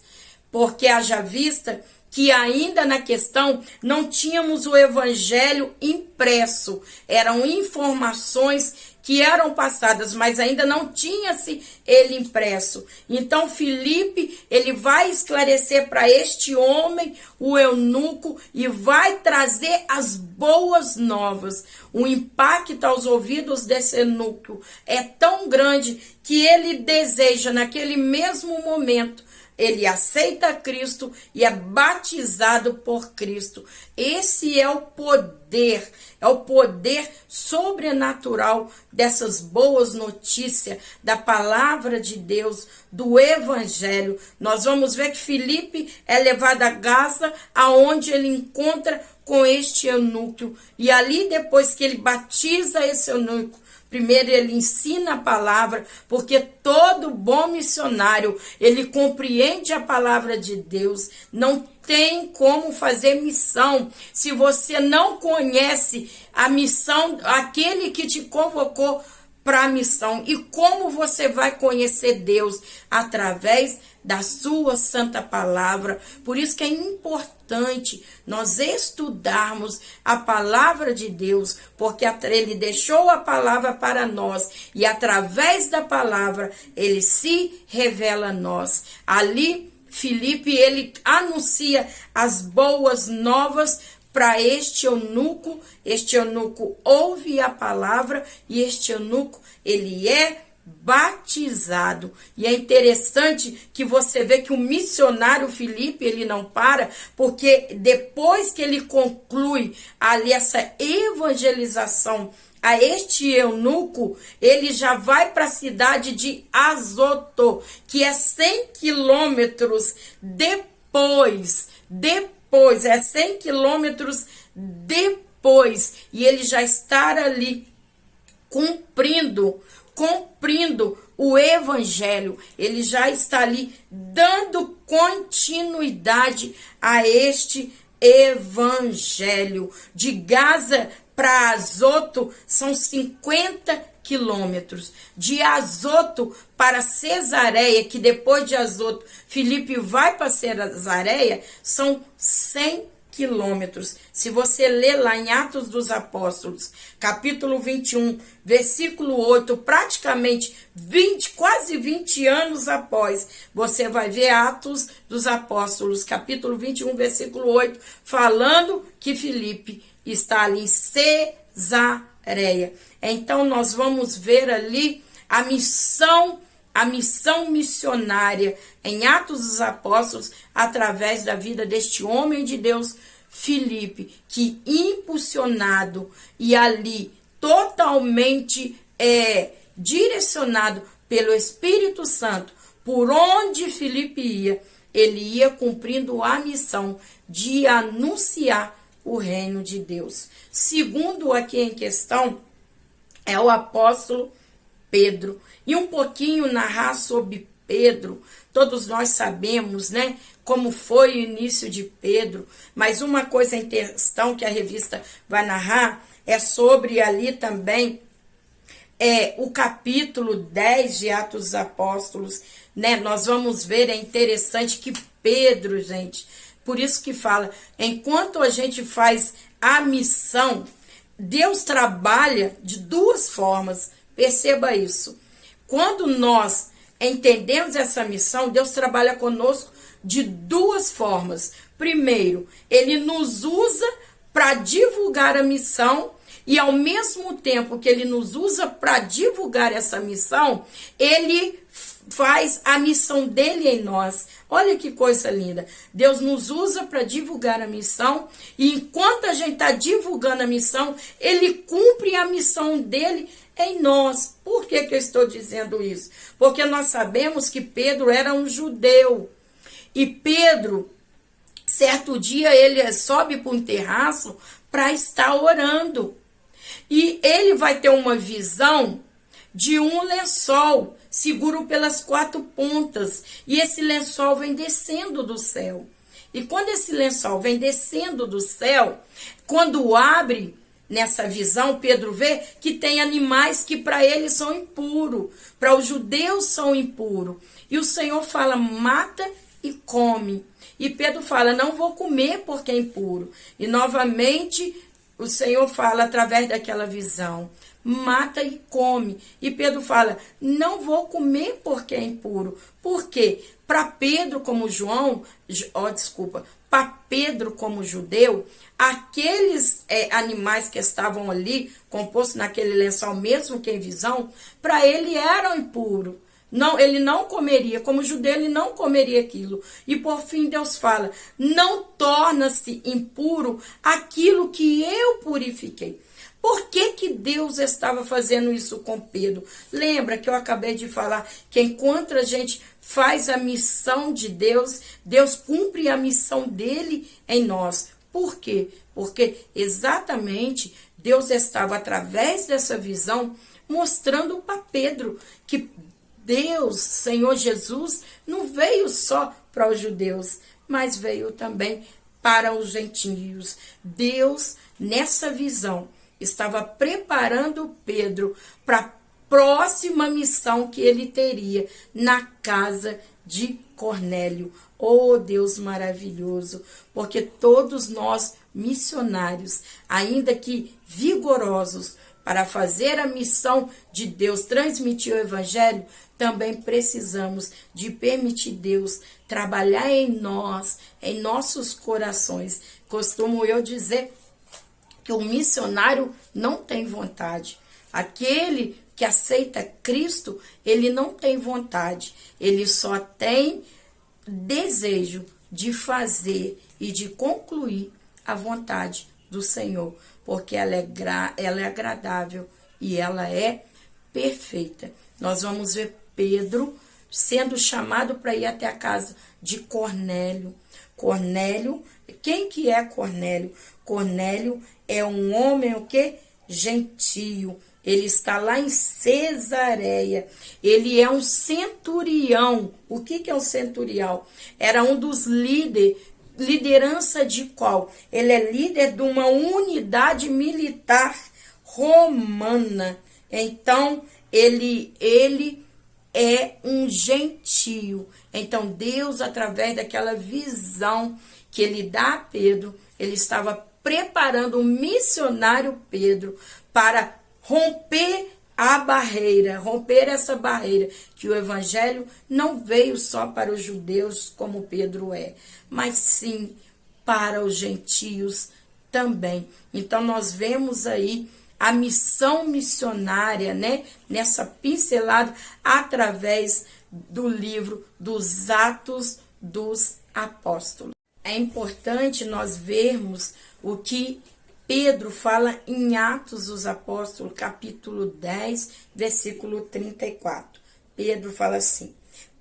Porque haja vista que ainda na questão não tínhamos o evangelho impresso. Eram informações que eram passadas, mas ainda não tinha-se ele impresso. Então Filipe, ele vai esclarecer para este homem, o eunuco, e vai trazer as boas novas. O impacto aos ouvidos desse eunuco é tão grande que ele deseja, naquele mesmo momento, ele aceita Cristo e é batizado por Cristo. Esse é o poder sobrenatural dessas boas notícias, da palavra de Deus, do Evangelho. Nós vamos ver que Filipe é levado a Gaza, aonde ele encontra com este eunuco. E ali, depois que ele batiza esse eunuco, primeiro ele ensina a palavra, porque todo bom missionário, ele compreende a palavra de Deus. Não tem como fazer missão se você não conhece a missão, aquele que te convocou para a missão. E como você vai conhecer Deus? Através da sua santa palavra. Por isso que é importante nós estudarmos a palavra de Deus, porque ele deixou a palavra para nós e através da palavra ele se revela a nós. Ali Filipe, ele anuncia as boas novas para este eunuco. Este eunuco ouve a palavra e este eunuco, ele é batizado. E é interessante que você vê que o missionário Filipe, ele não para, porque depois que ele conclui ali essa evangelização a este eunuco, ele já vai para a cidade de Azoto, que é 100 quilômetros depois, é 100 quilômetros depois, e ele já está ali cumprindo o evangelho. Ele já está ali dando continuidade a este evangelho. De Gaza para Azoto são 50 quilômetros. De Azoto para Cesareia, que depois de Azoto Filipe vai para Cesareia, são 100 quilômetros. Se você ler lá em Atos dos Apóstolos, capítulo 21, versículo 8, praticamente quase 20 anos após, você vai ver Atos dos Apóstolos, capítulo 21, versículo 8, falando que Filipe está ali em Cesareia. Então nós vamos ver ali a missão missionária em Atos dos Apóstolos, através da vida deste homem de Deus, Filipe, que impulsionado e ali totalmente direcionado pelo Espírito Santo, por onde Filipe ia, ele ia cumprindo a missão de anunciar o reino de Deus. Segundo aqui em questão é o apóstolo Pedro. E um pouquinho narrar sobre Pedro. Todos nós sabemos, né, como foi o início de Pedro. Mas uma coisa em questão que a revista vai narrar é sobre ali também o capítulo 10 de Atos dos Apóstolos, né? Nós vamos ver, é interessante que Pedro, gente, por isso que fala, enquanto a gente faz a missão, Deus trabalha de duas formas. Perceba isso. Quando nós entendemos essa missão, Deus trabalha conosco de duas formas. Primeiro, ele nos usa para divulgar a missão, e ao mesmo tempo que ele nos usa para divulgar essa missão, ele faz a missão dele em nós. Olha que coisa linda. Deus nos usa para divulgar a missão, e enquanto a gente está divulgando a missão, ele cumpre a missão dele em nós. Por que eu estou dizendo isso? Porque nós sabemos que Pedro era um judeu. E Pedro, certo dia, ele sobe para um terraço para estar orando. E ele vai ter uma visão de um lençol seguro pelas 4 pontas. E esse lençol vem descendo do céu. E quando esse lençol vem descendo do céu, quando abre nessa visão, Pedro vê que tem animais que para eles são impuros, para os judeus são impuros. E o Senhor fala, mata e come. E Pedro fala, não vou comer porque é impuro. E novamente o Senhor fala através daquela visão, mata e come. E Pedro fala, não vou comer porque é impuro. Por quê? Para Pedro como para Pedro como judeu, aqueles animais que estavam ali, compostos naquele lençol, mesmo que em visão, para ele eram impuros. Não, ele não comeria, como judeu ele não comeria aquilo. E por fim Deus fala, não torna-se impuro aquilo que eu purifiquei. Por que Deus estava fazendo isso com Pedro? Lembra que eu acabei de falar que enquanto a gente faz a missão de Deus, Deus cumpre a missão dele em nós. Por quê? Porque exatamente Deus estava através dessa visão mostrando para Pedro que Deus, Senhor Jesus, não veio só para os judeus, mas veio também para os gentios. Deus, nessa visão, estava preparando Pedro para a próxima missão que ele teria na casa de Cornélio. Oh, Deus maravilhoso, porque todos nós missionários, ainda que vigorosos para fazer a missão de Deus, transmitir o evangelho, também precisamos de permitir Deus trabalhar em nós, em nossos corações. Costumo eu dizer que o missionário não tem vontade. Aquele que aceita Cristo, ele não tem vontade. Ele só tem desejo de fazer e de concluir a vontade do Senhor, porque ela é agradável e ela é perfeita. Nós vamos ver Pedro sendo chamado para ir até a casa de Cornélio. Cornélio, quem que é Cornélio? Cornélio é um homem o quê? Gentio. Ele está lá em Cesareia. Ele é um centurião. O que é um centurião? Era um dos líderes. Liderança de qual? Ele é líder de uma unidade militar romana. Então, ele é um gentio. Então, Deus, através daquela visão que ele dá a Pedro, ele estava preparando o missionário Pedro para romper essa barreira, que o evangelho não veio só para os judeus, como Pedro é, mas sim para os gentios também. Então, nós vemos aí a missão missionária, né, nessa pincelada, através do livro dos Atos dos Apóstolos. É importante nós vermos o que Pedro fala em Atos dos Apóstolos, capítulo 10, versículo 34. Pedro fala assim: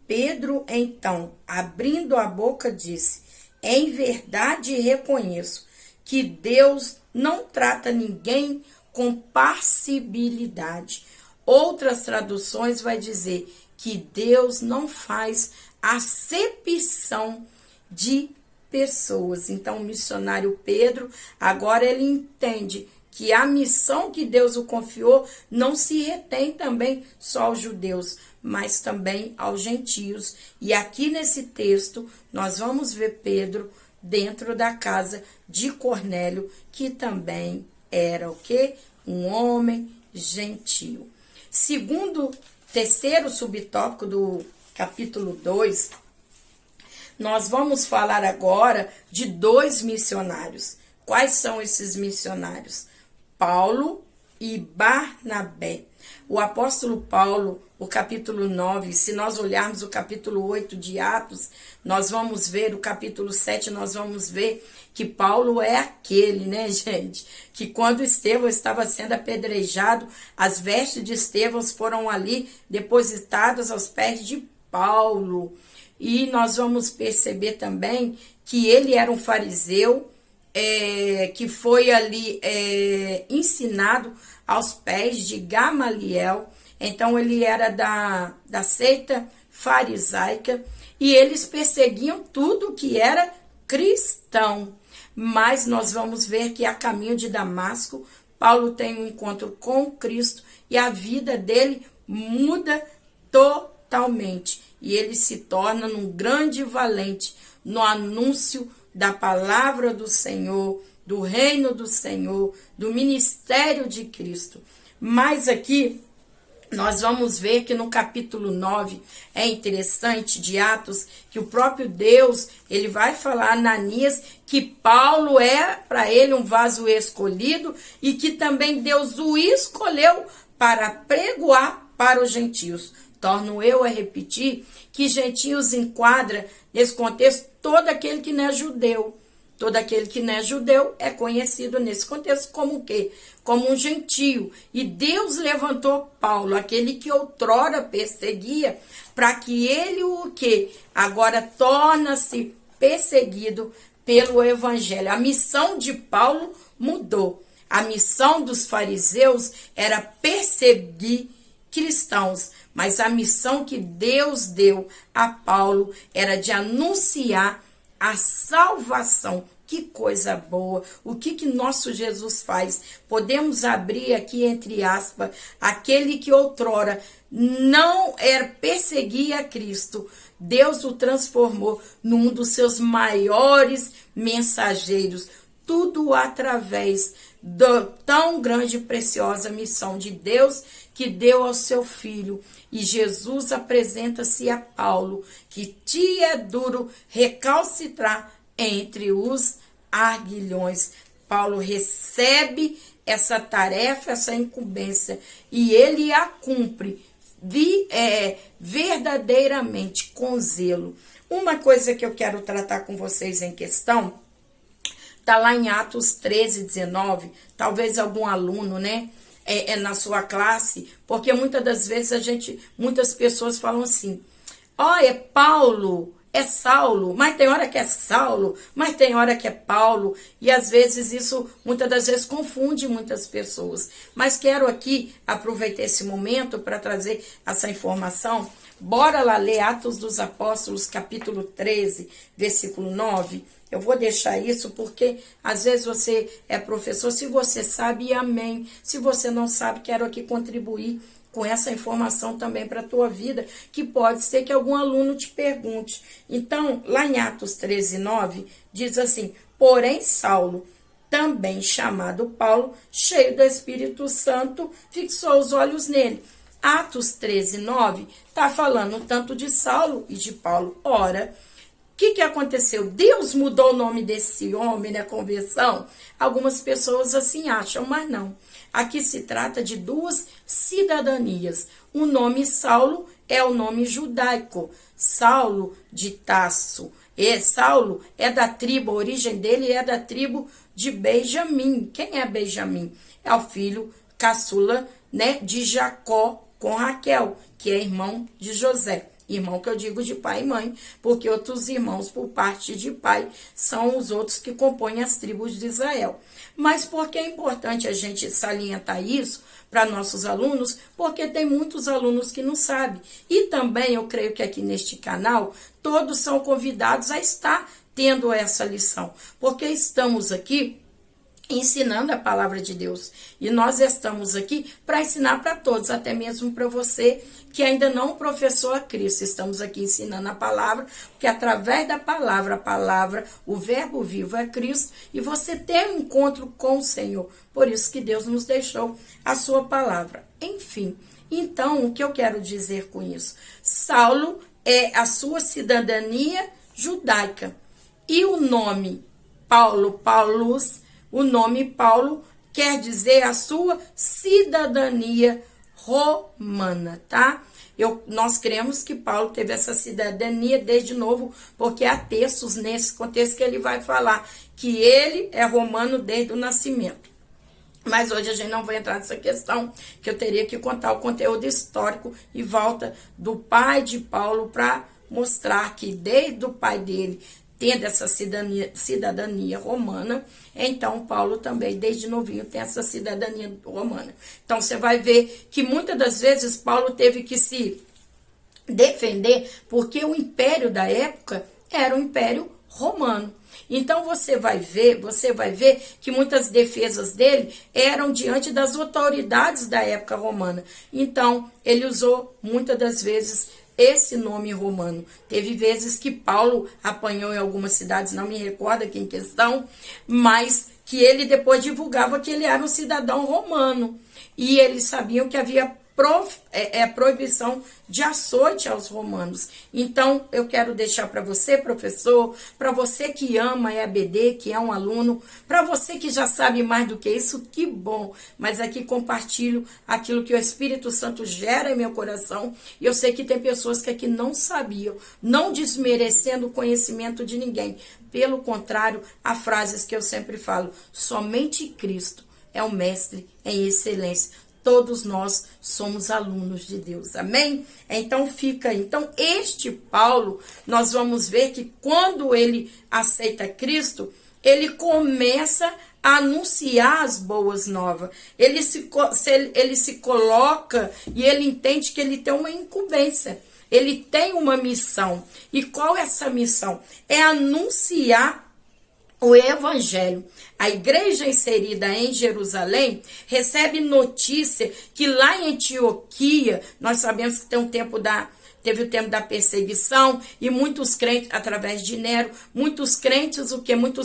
Pedro, então, abrindo a boca, disse: em verdade reconheço que Deus não trata ninguém com parcialidade. Outras traduções vai dizer que Deus não faz acepção de pessoas. Então, o missionário Pedro, agora ele entende que a missão que Deus o confiou não se retém também só aos judeus, mas também aos gentios. E aqui nesse texto, nós vamos ver Pedro dentro da casa de Cornélio, que também era o quê? Um homem gentio. Terceiro subtópico do capítulo 2, nós vamos falar agora de 2 missionários. Quais são esses missionários? Paulo e Barnabé. O apóstolo Paulo, o capítulo 9, se nós olharmos o capítulo 8 de Atos, nós vamos ver, o capítulo 7, nós vamos ver que Paulo é aquele, né, gente, que quando Estevão estava sendo apedrejado, as vestes de Estevão foram ali depositadas aos pés de Paulo. E nós vamos perceber também que ele era um fariseu, que foi ali ensinado aos pés de Gamaliel. Então ele era da seita farisaica e eles perseguiam tudo que era cristão. Mas nós vamos ver que a caminho de Damasco, Paulo tem um encontro com Cristo e a vida dele muda totalmente. E ele se torna um grande valente no anúncio da palavra do Senhor, do reino do Senhor, do ministério de Cristo. Mas aqui nós vamos ver que no capítulo 9 é interessante de Atos que o próprio Deus, ele vai falar a Ananias que Paulo é para ele um vaso escolhido e que também Deus o escolheu para pregoar para os gentios. Torno eu a repetir que gentios enquadra nesse contexto todo aquele que não é judeu. Todo aquele que não é judeu é conhecido nesse contexto como o quê? Como um gentio. E Deus levantou Paulo, aquele que outrora perseguia, para que ele o quê? Agora torna-se perseguido pelo evangelho. A missão de Paulo mudou. A missão dos fariseus era perseguir cristãos, mas a missão que Deus deu a Paulo era de anunciar a salvação. Que coisa boa! O que nosso Jesus faz? Podemos abrir aqui entre aspas, aquele que outrora não era perseguir a Cristo, Deus o transformou num dos seus maiores mensageiros, tudo através da tão grande e preciosa missão de Deus que deu ao seu Filho. E Jesus apresenta-se a Paulo, que te é duro recalcitrar entre os aguilhões. Paulo recebe essa tarefa, essa incumbência, e ele a cumpre verdadeiramente com zelo. Uma coisa que eu quero tratar com vocês em questão, está lá em Atos 13, 19, talvez algum aluno, né, na sua classe, porque muitas das vezes muitas pessoas falam assim, é Paulo, é Saulo, mas tem hora que é Saulo, mas tem hora que é Paulo, e às vezes isso, muitas das vezes, confunde muitas pessoas. Mas quero aqui aproveitar esse momento para trazer essa informação. Bora lá ler Atos dos Apóstolos, capítulo 13, versículo 9. Eu vou deixar isso porque às vezes você é professor, se você sabe, amém. Se você não sabe, quero aqui contribuir com essa informação também para a tua vida, que pode ser que algum aluno te pergunte. Então, lá em Atos 13, 9, diz assim, porém Saulo, também chamado Paulo, cheio do Espírito Santo, fixou os olhos nele. Atos 13, 9, está falando tanto de Saulo e de Paulo. Ora, o que aconteceu? Deus mudou o nome desse homem na conversão? Algumas pessoas assim acham, mas não. Aqui se trata de duas cidadanias. O nome Saulo é o nome judaico. Saulo de Tarso. Saulo é da tribo, a origem dele é da tribo de Benjamim. Quem é Benjamim? É o filho caçula, né, de Jacó com Raquel, que é irmão de José. Irmão que eu digo de pai e mãe, porque outros irmãos por parte de pai são os outros que compõem as tribos de Israel. Mas por que é importante a gente salientar isso para nossos alunos? Porque tem muitos alunos que não sabem. E também eu creio que aqui neste canal todos são convidados a estar tendo essa lição, porque estamos aqui ensinando a palavra de Deus. E nós estamos aqui para ensinar para todos, até mesmo para você que ainda não professou a Cristo. Estamos aqui ensinando a palavra, porque através da palavra, a palavra, o verbo vivo é Cristo, e você tem um encontro com o Senhor. Por isso que Deus nos deixou a sua palavra. Enfim, então, o que eu quero dizer com isso? Saulo é a sua cidadania judaica. E o nome Paulo, Paulus, o nome Paulo quer dizer a sua cidadania romana, tá? Nós cremos que Paulo teve essa cidadania desde novo, porque há textos nesse contexto que ele vai falar que ele é romano desde o nascimento. Mas hoje a gente não vai entrar nessa questão, que eu teria que contar o conteúdo histórico e volta do pai de Paulo para mostrar que desde o pai dele, tendo essa cidadania romana, então Paulo também, desde novinho, tem essa cidadania romana. Então você vai ver que muitas das vezes Paulo teve que se defender, porque o império da época era o império romano. Então você vai ver que muitas defesas dele eram diante das autoridades da época romana. Então ele usou muitas das vezes esse nome romano. Teve vezes que Paulo apanhou em algumas cidades, não me recordo aqui em questão, mas que ele depois divulgava que ele era um cidadão romano. E eles sabiam que havia proibição de açoite aos romanos. Então, eu quero deixar para você, professor, para você que ama EABD, que é um aluno, para você que já sabe mais do que isso, que bom. Mas aqui compartilho aquilo que o Espírito Santo gera em meu coração. E eu sei que tem pessoas que aqui não sabiam, não desmerecendo o conhecimento de ninguém. Pelo contrário, há frases que eu sempre falo: somente Cristo é o mestre em excelência. Todos nós somos alunos de Deus, amém? Então fica aí. Então este Paulo, nós vamos ver que quando ele aceita Cristo, ele começa a anunciar as boas novas. Ele se coloca e ele entende que ele tem uma incumbência. Ele tem uma missão. E qual é essa missão? É anunciar o evangelho. A igreja inserida em Jerusalém recebe notícia que lá em Antioquia, nós sabemos que teve o tempo da perseguição e muitos crentes, através de Nero, muitos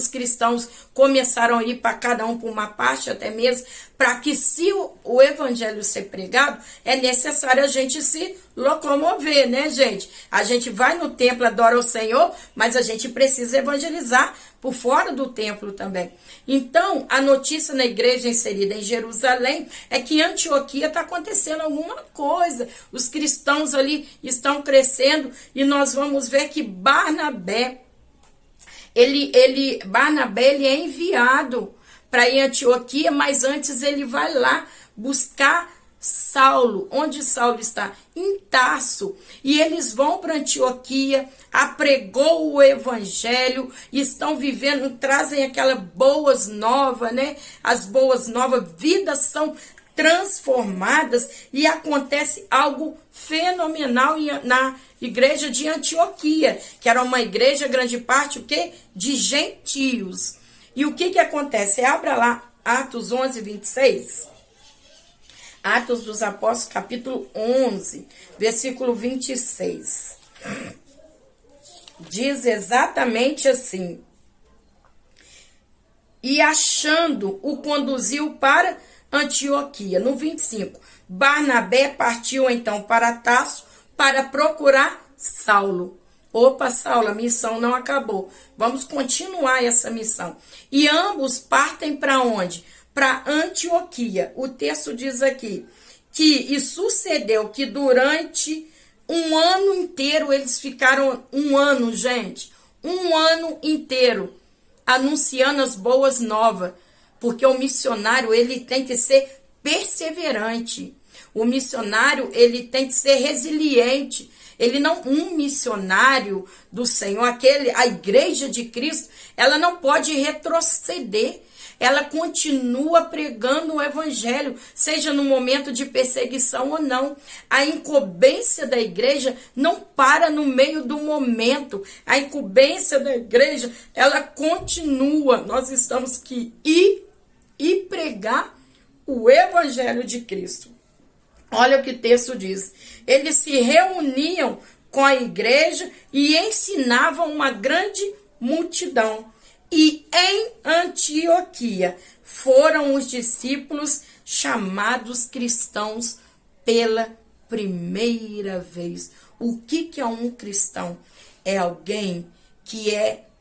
cristãos começaram a ir para cada um por uma parte, até mesmo, para que se o evangelho ser pregado, é necessário a gente se locomover, né, gente? A gente vai no templo, adora o Senhor, mas a gente precisa evangelizar por fora do templo também. Então, a notícia na igreja inserida em Jerusalém é que em Antioquia está acontecendo alguma coisa. Os cristãos ali estão crescendo e nós vamos ver que Barnabé é enviado para ir a Antioquia, mas antes ele vai lá buscar Saulo. Onde Saulo está? Em Tarso. E eles vão para Antioquia, apregou o evangelho, estão vivendo, trazem aquelas boas novas, né? As boas novas, vidas são transformadas e acontece algo fenomenal na igreja de Antioquia, que era uma igreja, grande parte, o quê? De gentios. E o que acontece? Abra lá Atos 11, 26. Atos dos Apóstolos, capítulo 11, versículo 26. Diz exatamente assim: e achando, o conduziu para Antioquia. No 25, Barnabé partiu então para Tarso para procurar Saulo. Opa, Saulo, a missão não acabou. Vamos continuar essa missão. E ambos partem para onde? Para Antioquia. O texto diz aqui e sucedeu que durante um ano inteiro, eles ficaram um ano, gente, um ano inteiro anunciando as boas novas, porque o missionário, ele tem que ser perseverante. O missionário, ele tem que ser resiliente. Um missionário do Senhor, a igreja de Cristo, ela não pode retroceder. Ela continua pregando o evangelho, seja no momento de perseguição ou não. A incumbência da igreja não para no meio do momento. A incumbência da igreja, ela continua. Nós estamos que ir e pregar o evangelho de Cristo. Olha o que o texto diz. Eles se reuniam com a igreja e ensinavam uma grande multidão. E em Antioquia foram os discípulos chamados cristãos pela primeira vez. O que é um cristão? É alguém que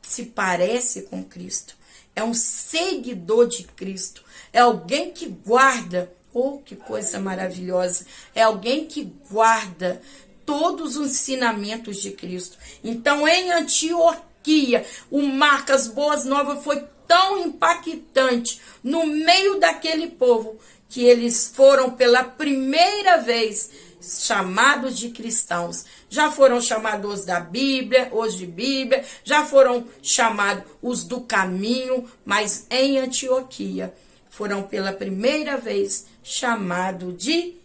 se parece com Cristo. é um seguidor de Cristo, é alguém que guarda, oh, que coisa maravilhosa, é alguém que guarda todos os ensinamentos de Cristo. Então, em Antioquia, o Marcas Boas Novas foi tão impactante no meio daquele povo que eles foram pela primeira vez chamados de cristãos. Já foram chamados da Bíblia, os de Bíblia, já foram chamados os do caminho, mas em Antioquia foram pela primeira vez chamados de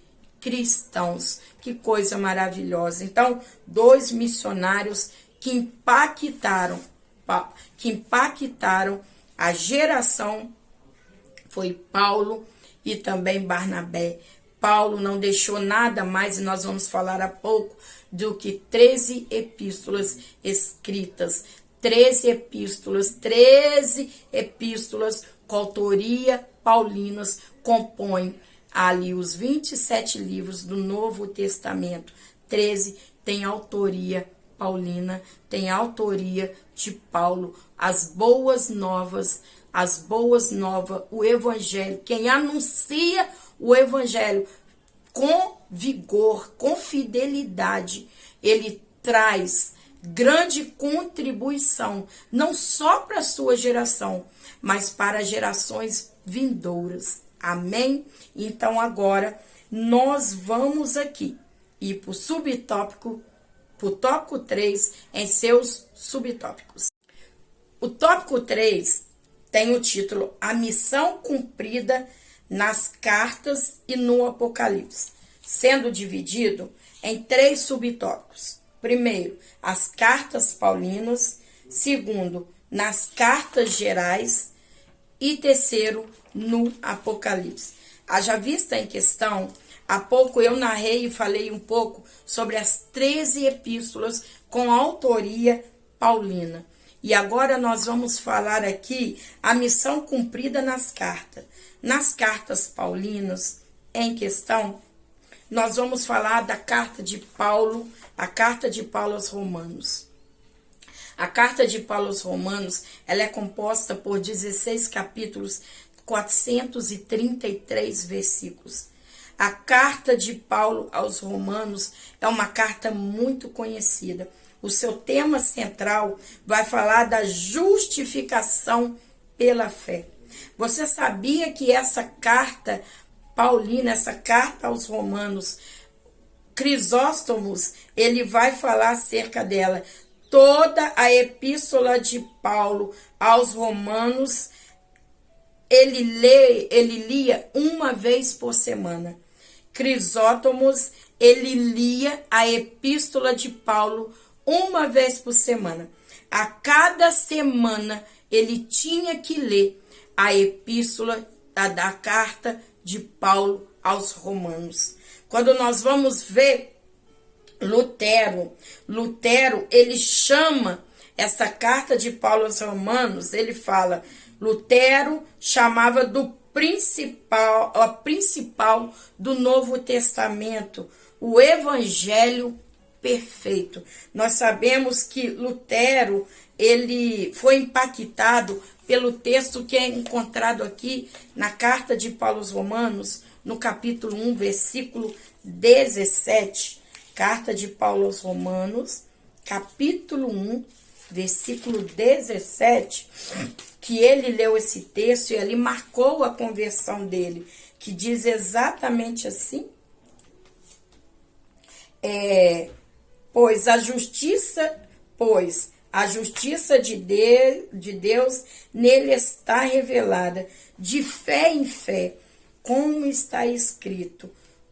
cristãos. Que coisa maravilhosa. Então, dois missionários que impactaram a geração foi Paulo e também Barnabé. Paulo não deixou nada mais, e nós vamos falar há pouco, do que 13 epístolas escritas. 13 epístolas com autoria paulinas compõem ali os 27 livros do Novo Testamento. 13 tem autoria paulina, tem autoria de Paulo. As boas novas, o evangelho, quem anuncia o evangelho com vigor, com fidelidade, ele traz grande contribuição, não só para a sua geração, mas para gerações vindouras. Amém? Então agora nós vamos aqui ir para o subtópico, para o tópico 3, em seus subtópicos. O tópico 3 tem o título A Missão Cumprida nas Cartas e no Apocalipse, sendo dividido em 3 subtópicos. Primeiro, as cartas paulinas. Segundo, nas cartas gerais. E terceiro, no Apocalipse. Haja vista em questão, há pouco eu narrei e falei um pouco sobre as 13 epístolas com autoria paulina. E agora nós vamos falar aqui a missão cumprida nas cartas. Nas cartas paulinas em questão, nós vamos falar da carta de Paulo, a carta de Paulo aos Romanos. A carta de Paulo aos Romanos, ela é composta por 16 capítulos, 433 versículos. A carta de Paulo aos Romanos é uma carta muito conhecida. O seu tema central vai falar da justificação pela fé. Você sabia que essa carta paulina, essa carta aos Romanos, Crisóstomo, ele vai falar acerca dela. Toda a epístola de Paulo aos Romanos, ele lia uma vez por semana. Crisóstomo, ele lia a epístola de Paulo uma vez por semana. A cada semana, ele tinha que ler a epístola da carta de Paulo aos Romanos. Quando nós vamos ver Lutero, ele chama essa carta de Paulo aos Romanos, ele fala, Lutero chamava do a principal do Novo Testamento, o Evangelho perfeito. Nós sabemos que Lutero, ele foi impactado pelo texto que é encontrado aqui na carta de Paulo aos Romanos, no capítulo 1, versículo 17. Carta de Paulo aos Romanos, capítulo 1, versículo 17, que ele leu esse texto e ali marcou a conversão dele, que diz exatamente assim, pois a justiça de Deus nele está revelada, de fé em fé, como está escrito,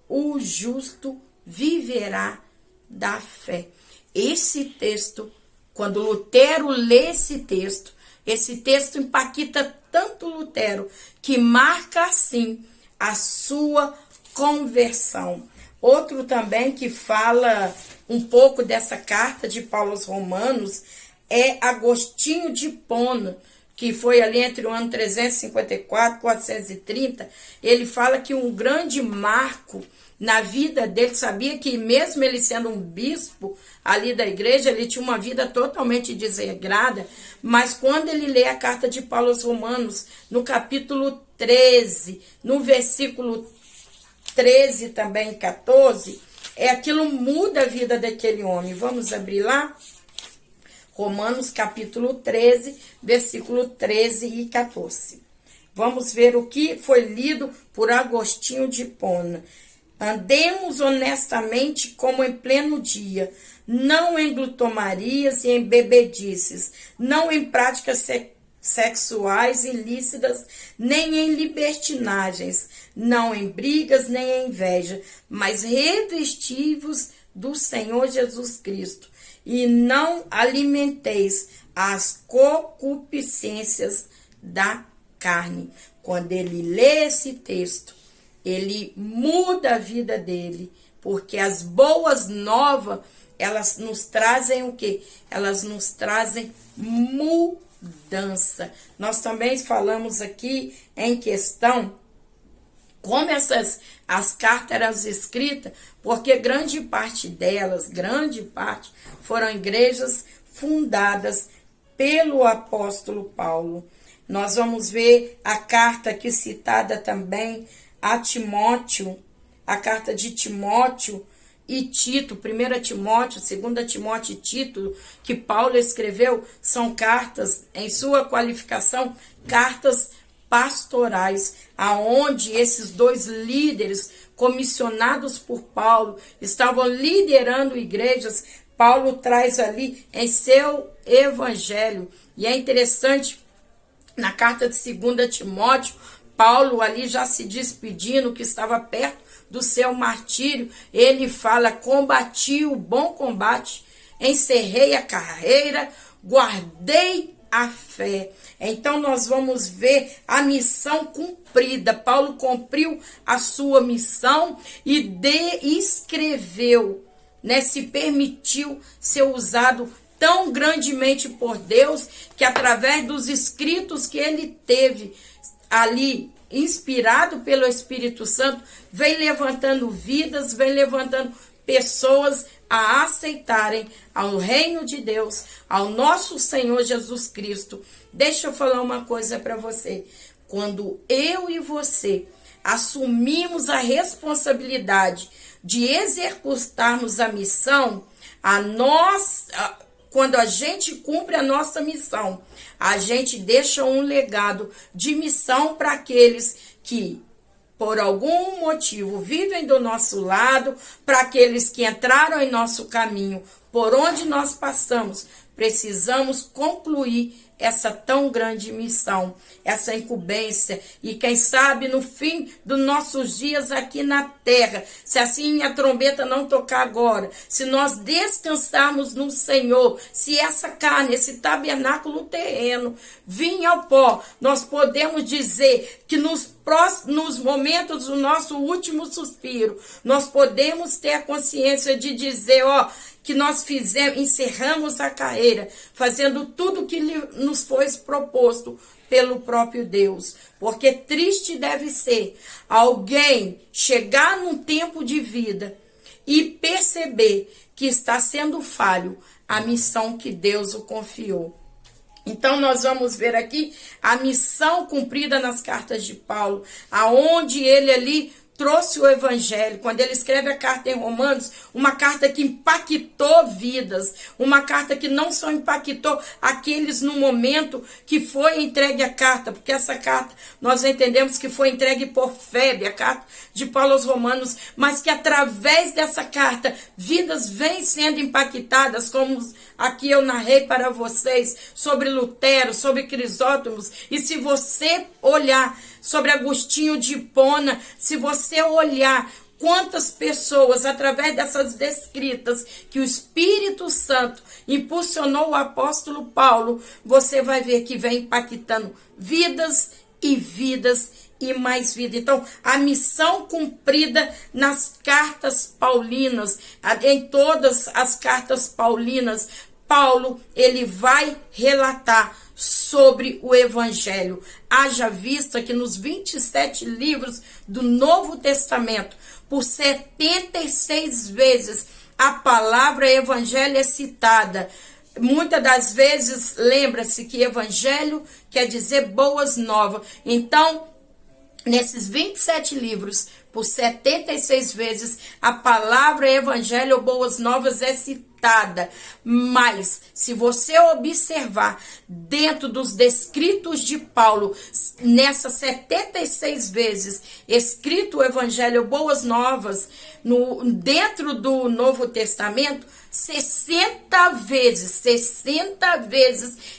o justo viverá da fé. Esse texto, quando Lutero lê esse texto impacta tanto Lutero, que marca assim a sua conversão. Outro também que fala um pouco dessa carta de Paulo aos Romanos é Agostinho de Hipona, que foi ali entre o ano 354 e 430, ele fala que um grande marco na vida dele, sabia que mesmo ele sendo um bispo ali da igreja, ele tinha uma vida totalmente desregrada, mas quando ele lê a carta de Paulo aos Romanos, no capítulo 13, no versículo 13 também, 14, aquilo muda a vida daquele homem. Vamos abrir lá? Romanos capítulo 13, versículo 13 e 14. Vamos ver o que foi lido por Agostinho de Hipona. Andemos honestamente como em pleno dia, não em glutomarias e em bebedices, não em práticas sexuais ilícitas, nem em libertinagens, não em brigas, nem em inveja, mas revestivos do Senhor Jesus Cristo, e não alimenteis as concupiscências da carne. Quando ele lê esse texto, ele muda a vida dele, porque as boas novas, elas nos trazem o quê? Elas nos trazem mudança. Nós também falamos aqui em questão como as cartas eram escritas, porque grande parte delas, foram igrejas fundadas pelo apóstolo Paulo. Nós vamos ver a carta aqui citada também a Timóteo, a carta de Timóteo e Tito, 1 Timóteo, 2 Timóteo e Tito, que Paulo escreveu, são cartas, em sua qualificação, cartas pastorais, aonde esses dois líderes, comissionados por Paulo, estavam liderando igrejas. Paulo traz ali em seu evangelho, e é interessante, na carta de 2 Timóteo, Paulo ali já se despedindo, que estava perto do seu martírio, ele fala: combati o bom combate, encerrei a carreira, guardei a fé. Então nós vamos ver a missão cumprida. Paulo cumpriu a sua missão e escreveu, né, se permitiu ser usado tão grandemente por Deus, que através dos escritos que ele teve ali, inspirado pelo Espírito Santo, vem levantando vidas, vem levantando pessoas a aceitarem ao reino de Deus, ao nosso Senhor Jesus Cristo. Deixa eu falar uma coisa para você. Quando eu e você assumimos a responsabilidade de executarmos a missão, quando a gente cumpre a nossa missão, a gente deixa um legado de missão para aqueles que, por algum motivo, vivem do nosso lado, para aqueles que entraram em nosso caminho, por onde nós passamos. Precisamos concluir essa tão grande missão, essa incumbência, e quem sabe no fim dos nossos dias aqui na terra, se assim a trombeta não tocar agora, se nós descansarmos no Senhor, se essa carne, esse tabernáculo terreno vir ao pó, nós podemos dizer que nos momentos do nosso último suspiro, nós podemos ter a consciência de dizer, que nós encerramos a carreira, fazendo tudo o que nos foi proposto pelo próprio Deus. Porque triste deve ser alguém chegar num tempo de vida e perceber que está sendo falho a missão que Deus o confiou. Então nós vamos ver aqui a missão cumprida nas cartas de Paulo, aonde ele ali trouxe o evangelho. Quando ele escreve a carta em Romanos, uma carta que impactou vidas, uma carta que não só impactou aqueles no momento que foi entregue a carta, porque essa carta nós entendemos que foi entregue por Febe, a carta de Paulo aos Romanos, mas que através dessa carta vidas vêm sendo impactadas, como aqui eu narrei para vocês sobre Lutero, sobre Crisótomos. E se você olhar sobre Agostinho de Hipona, se você olhar quantas pessoas, através dessas descritas, que o Espírito Santo impulsionou o apóstolo Paulo, você vai ver que vem impactando vidas e vidas e mais vida. Então, a missão cumprida nas cartas paulinas, em todas as cartas paulinas, Paulo, ele vai relatar sobre o Evangelho. Haja vista que nos 27 livros do Novo Testamento, por 76 vezes, a palavra Evangelho é citada. Muitas das vezes, lembra-se que Evangelho quer dizer boas novas. Então, nesses 27 livros, por 76 vezes, a palavra Evangelho ou boas novas é citada. Mas, se você observar dentro dos descritos de Paulo, nessas 76 vezes escrito o Evangelho Boas Novas, dentro do Novo Testamento, 60 vezes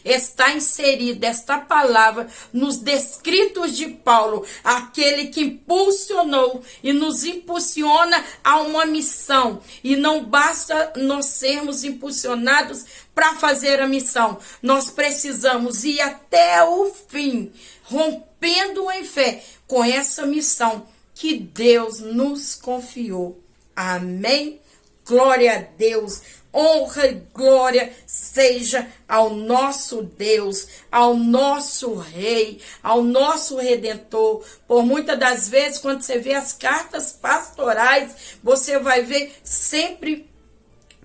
está inserida esta palavra nos descritos de Paulo, aquele que impulsionou e nos impulsiona a uma missão. E não basta nós sermos impulsionados para fazer a missão, nós precisamos ir até o fim, rompendo em fé com essa missão que Deus nos confiou. Amém? Glória a Deus, honra e glória seja ao nosso Deus, ao nosso Rei, ao nosso Redentor. Por muitas das vezes, quando você vê as cartas pastorais, você vai ver sempre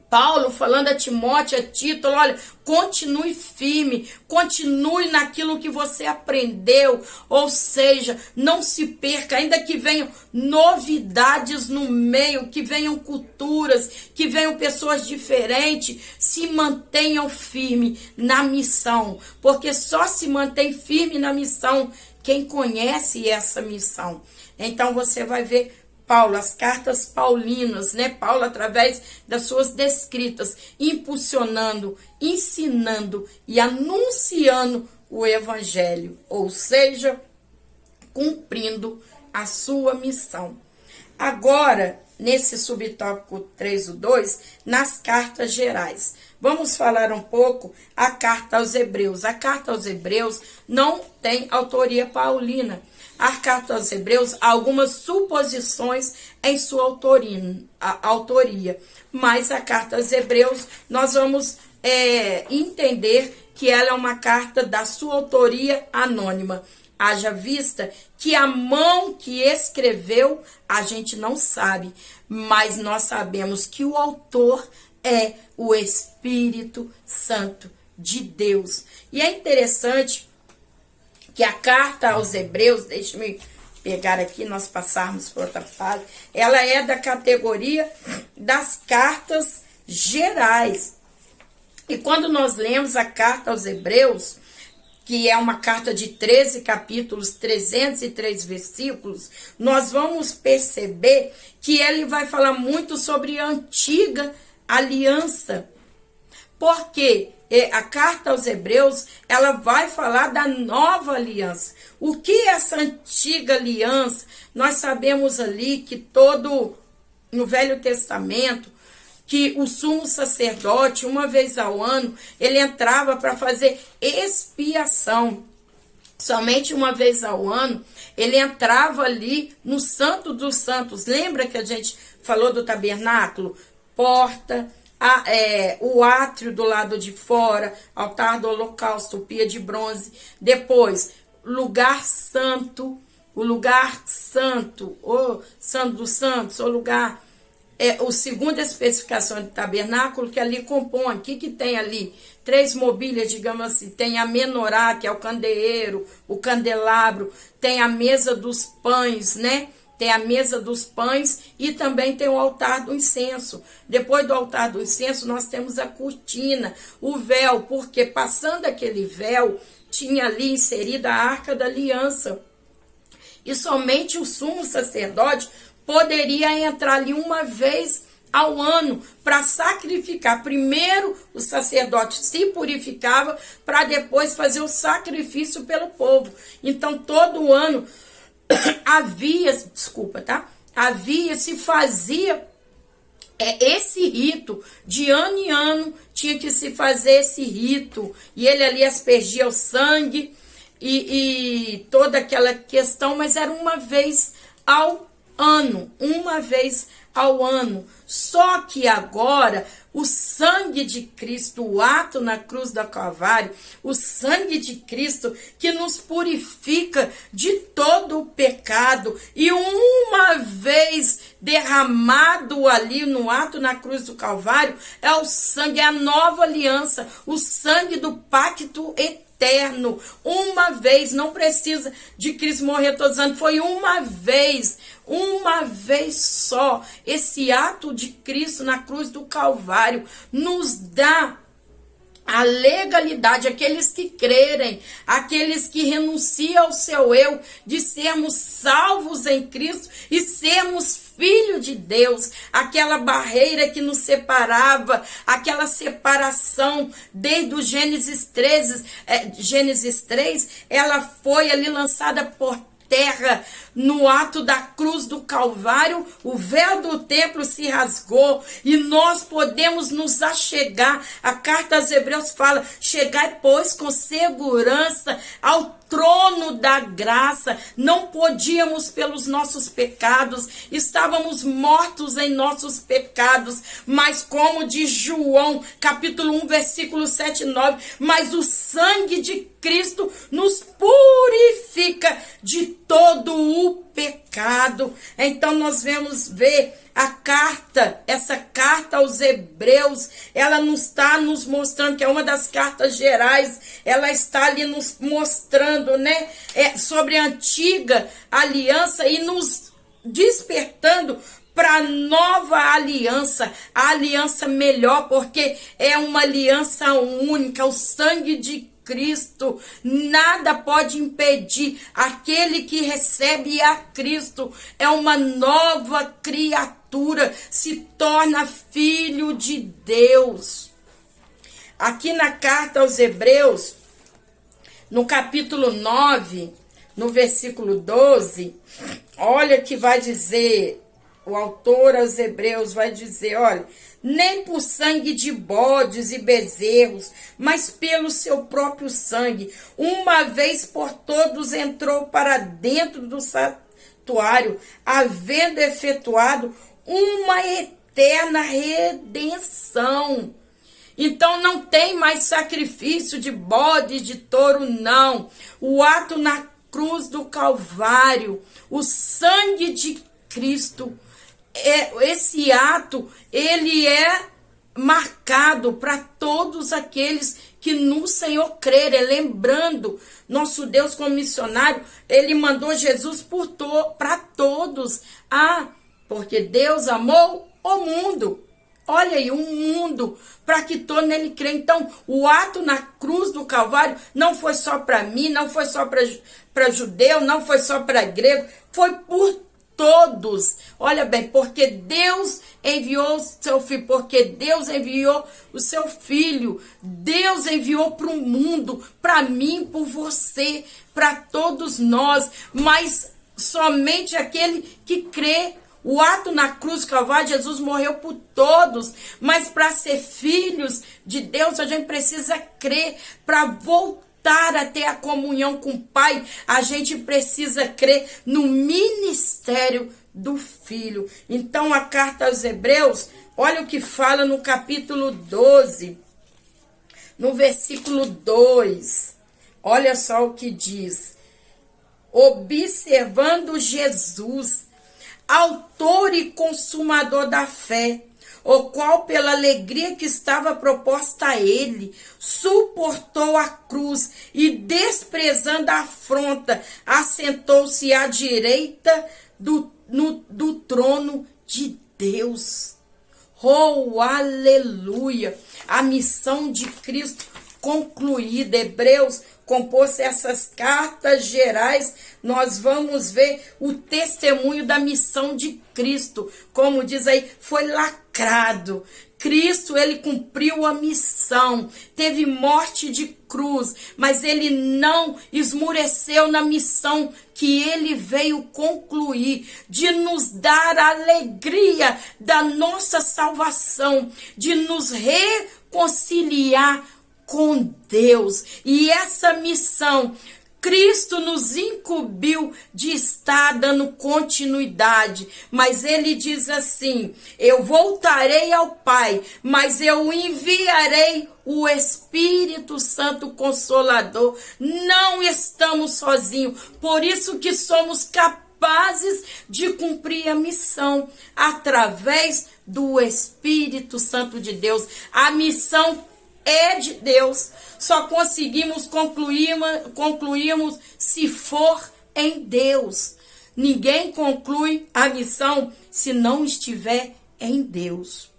Paulo falando a Timóteo, a Tito, olha, continue firme, continue naquilo que você aprendeu, ou seja, não se perca, ainda que venham novidades no meio, que venham culturas, que venham pessoas diferentes, se mantenham firme na missão, porque só se mantém firme na missão quem conhece essa missão. Então você vai ver Paulo, as cartas paulinas, né? Paulo, através das suas descritas, impulsionando, ensinando e anunciando o Evangelho, ou seja, cumprindo a sua missão. Agora, nesse subtópico 3:2, nas cartas gerais, vamos falar um pouco a carta aos Hebreus. A carta aos Hebreus não tem autoria paulina. A carta aos Hebreus há algumas suposições em sua autoria, mas a carta aos Hebreus nós vamos entender que ela é uma carta da sua autoria anônima. Haja vista que a mão que escreveu a gente não sabe, mas nós sabemos que o autor é o Espírito Santo de Deus. E é interessante que a carta aos Hebreus, deixe-me pegar aqui, nós passarmos por outra fase, ela é da categoria das cartas gerais. E quando nós lemos a carta aos Hebreus, que é uma carta de 13 capítulos, 303 versículos, nós vamos perceber que ele vai falar muito sobre a antiga aliança. Porque a carta aos Hebreus, ela vai falar da nova aliança. O que é essa antiga aliança? Nós sabemos ali que no Velho Testamento, que o sumo sacerdote, uma vez ao ano, ele entrava para fazer expiação. Somente uma vez ao ano, ele entrava ali no Santo dos Santos. Lembra que a gente falou do tabernáculo? Porta, o átrio do lado de fora, altar do holocausto, pia de bronze. Depois, lugar santo, o lugar santo, o santo dos santos, o lugar... o segunda especificação de tabernáculo, que ali compõe, o que tem ali? 3 mobílias, digamos assim, tem a menorá, que é o candeeiro, o candelabro, tem a mesa dos pães, né? Tem a mesa dos pães e também tem o altar do incenso. Depois do altar do incenso, nós temos a cortina, o véu, porque passando aquele véu, tinha ali inserida a Arca da Aliança. E somente o sumo sacerdote poderia entrar ali uma vez ao ano para sacrificar. Primeiro o sacerdote se purificava para depois fazer o sacrifício pelo povo. Então todo ano se fazia esse rito, de ano em ano tinha que se fazer esse rito, e ele ali aspergia o sangue e toda aquela questão, mas era uma vez ao ano, uma vez ao ano. Só que agora o sangue de Cristo, o ato na cruz do Calvário, o sangue de Cristo que nos purifica de todo o pecado, e uma vez derramado ali no ato na cruz do Calvário, é o sangue, é a nova aliança, o sangue do pacto eterno. Uma vez, não precisa de Cristo morrer todos os anos, foi uma vez só. Esse ato de Cristo na cruz do Calvário nos dá a legalidade, aqueles que crerem, aqueles que renunciam ao seu eu, de sermos salvos em Cristo e sermos filho de Deus. Aquela barreira que nos separava, aquela separação desde o Gênesis 3, ela foi ali lançada por terra no ato da cruz do Calvário. O véu do templo se rasgou e nós podemos nos achegar. A carta aos Hebreus fala: chegai, pois, com segurança ao trono da graça. Não podíamos pelos nossos pecados, estávamos mortos em nossos pecados, mas como diz João, capítulo 1, versículo 7 e 9, mas o sangue de Cristo nos purifica de todo o pecado. Então nós vamos ver a carta, essa carta aos Hebreus, ela nos está nos mostrando, que é uma das cartas gerais, ela está ali nos mostrando, né, sobre a antiga aliança e nos despertando para a nova aliança, a aliança melhor, porque é uma aliança única, o sangue de Cristo, nada pode impedir. Aquele que recebe a Cristo é uma nova criatura, se torna filho de Deus. Aqui na carta aos Hebreus, no capítulo 9, no versículo 12, olha que vai dizer, o autor aos Hebreus vai dizer, olha: nem por sangue de bodes e bezerros, mas pelo seu próprio sangue, uma vez por todos entrou para dentro do santuário, havendo efetuado uma eterna redenção. Então não tem mais sacrifício de bode, de touro, não. O ato na cruz do Calvário, o sangue de Cristo, esse ato, ele é marcado para todos aqueles que no Senhor crerem. Lembrando, nosso Deus como missionário, ele mandou Jesus para todos. Porque Deus amou o mundo. Olha aí, o mundo, para que todo nele crê. Então, o ato na cruz do Calvário não foi só para mim, não foi só para judeu, não foi só para grego, foi por todos. Olha bem, porque Deus enviou o seu filho, porque Deus enviou o seu filho, Deus enviou para o mundo, para mim, por você, para todos nós, mas somente aquele que crê. O ato na cruz do Calvário, Jesus morreu por todos, mas para ser filhos de Deus, a gente precisa crer. Para voltar a ter a comunhão com o Pai, a gente precisa crer no ministério do Filho. Então, a carta aos Hebreus, olha o que fala no capítulo 12, no versículo 2. Olha só o que diz: observando Jesus, autor e consumador da fé, o qual pela alegria que estava proposta a ele, suportou a cruz e, desprezando a afronta, assentou-se à direita do trono de Deus. Oh, aleluia! A missão de Cristo concluída. Hebreus compôs essas cartas gerais. Nós vamos ver o testemunho da missão de Cristo. Como diz aí, foi lacrado. Cristo, ele cumpriu a missão, teve morte de cruz, mas ele não esmureceu na missão que ele veio concluir, de nos dar a alegria da nossa salvação, de nos reconciliar com Deus. E essa missão Cristo nos incumbiu de estar dando continuidade, mas ele diz assim: eu voltarei ao Pai, mas eu enviarei o Espírito Santo Consolador. Não estamos sozinhos, por isso que somos capazes de cumprir a missão através do Espírito Santo de Deus. A missão é de Deus. Só conseguimos concluirmos se for em Deus. Ninguém conclui a missão se não estiver em Deus.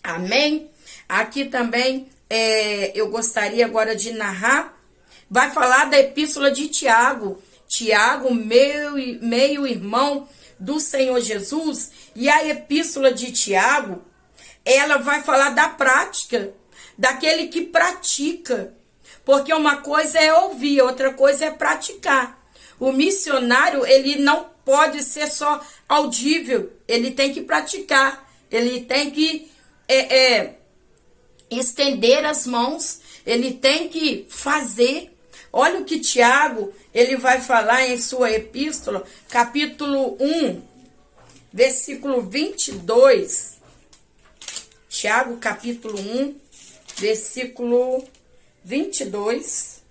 Amém? Aqui também eu gostaria agora de narrar. Vai falar da epístola de Tiago. Tiago, meio irmão do Senhor Jesus. E a epístola de Tiago, ela vai falar da prática, daquele que pratica, porque uma coisa é ouvir, outra coisa é praticar. O missionário, ele não pode ser só audível, ele tem que praticar, ele tem que estender as mãos, ele tem que fazer. Olha o que Tiago, ele vai falar em sua epístola, capítulo 1, versículo 22. Tiago, capítulo 1, versículo 22,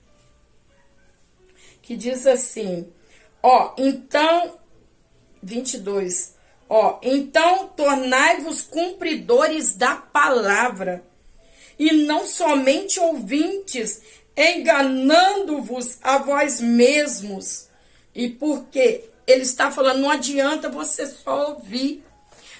que diz assim, então, 22, então tornai-vos cumpridores da palavra, e não somente ouvintes, enganando-vos a vós mesmos. E porque ele está falando, não adianta você só ouvir,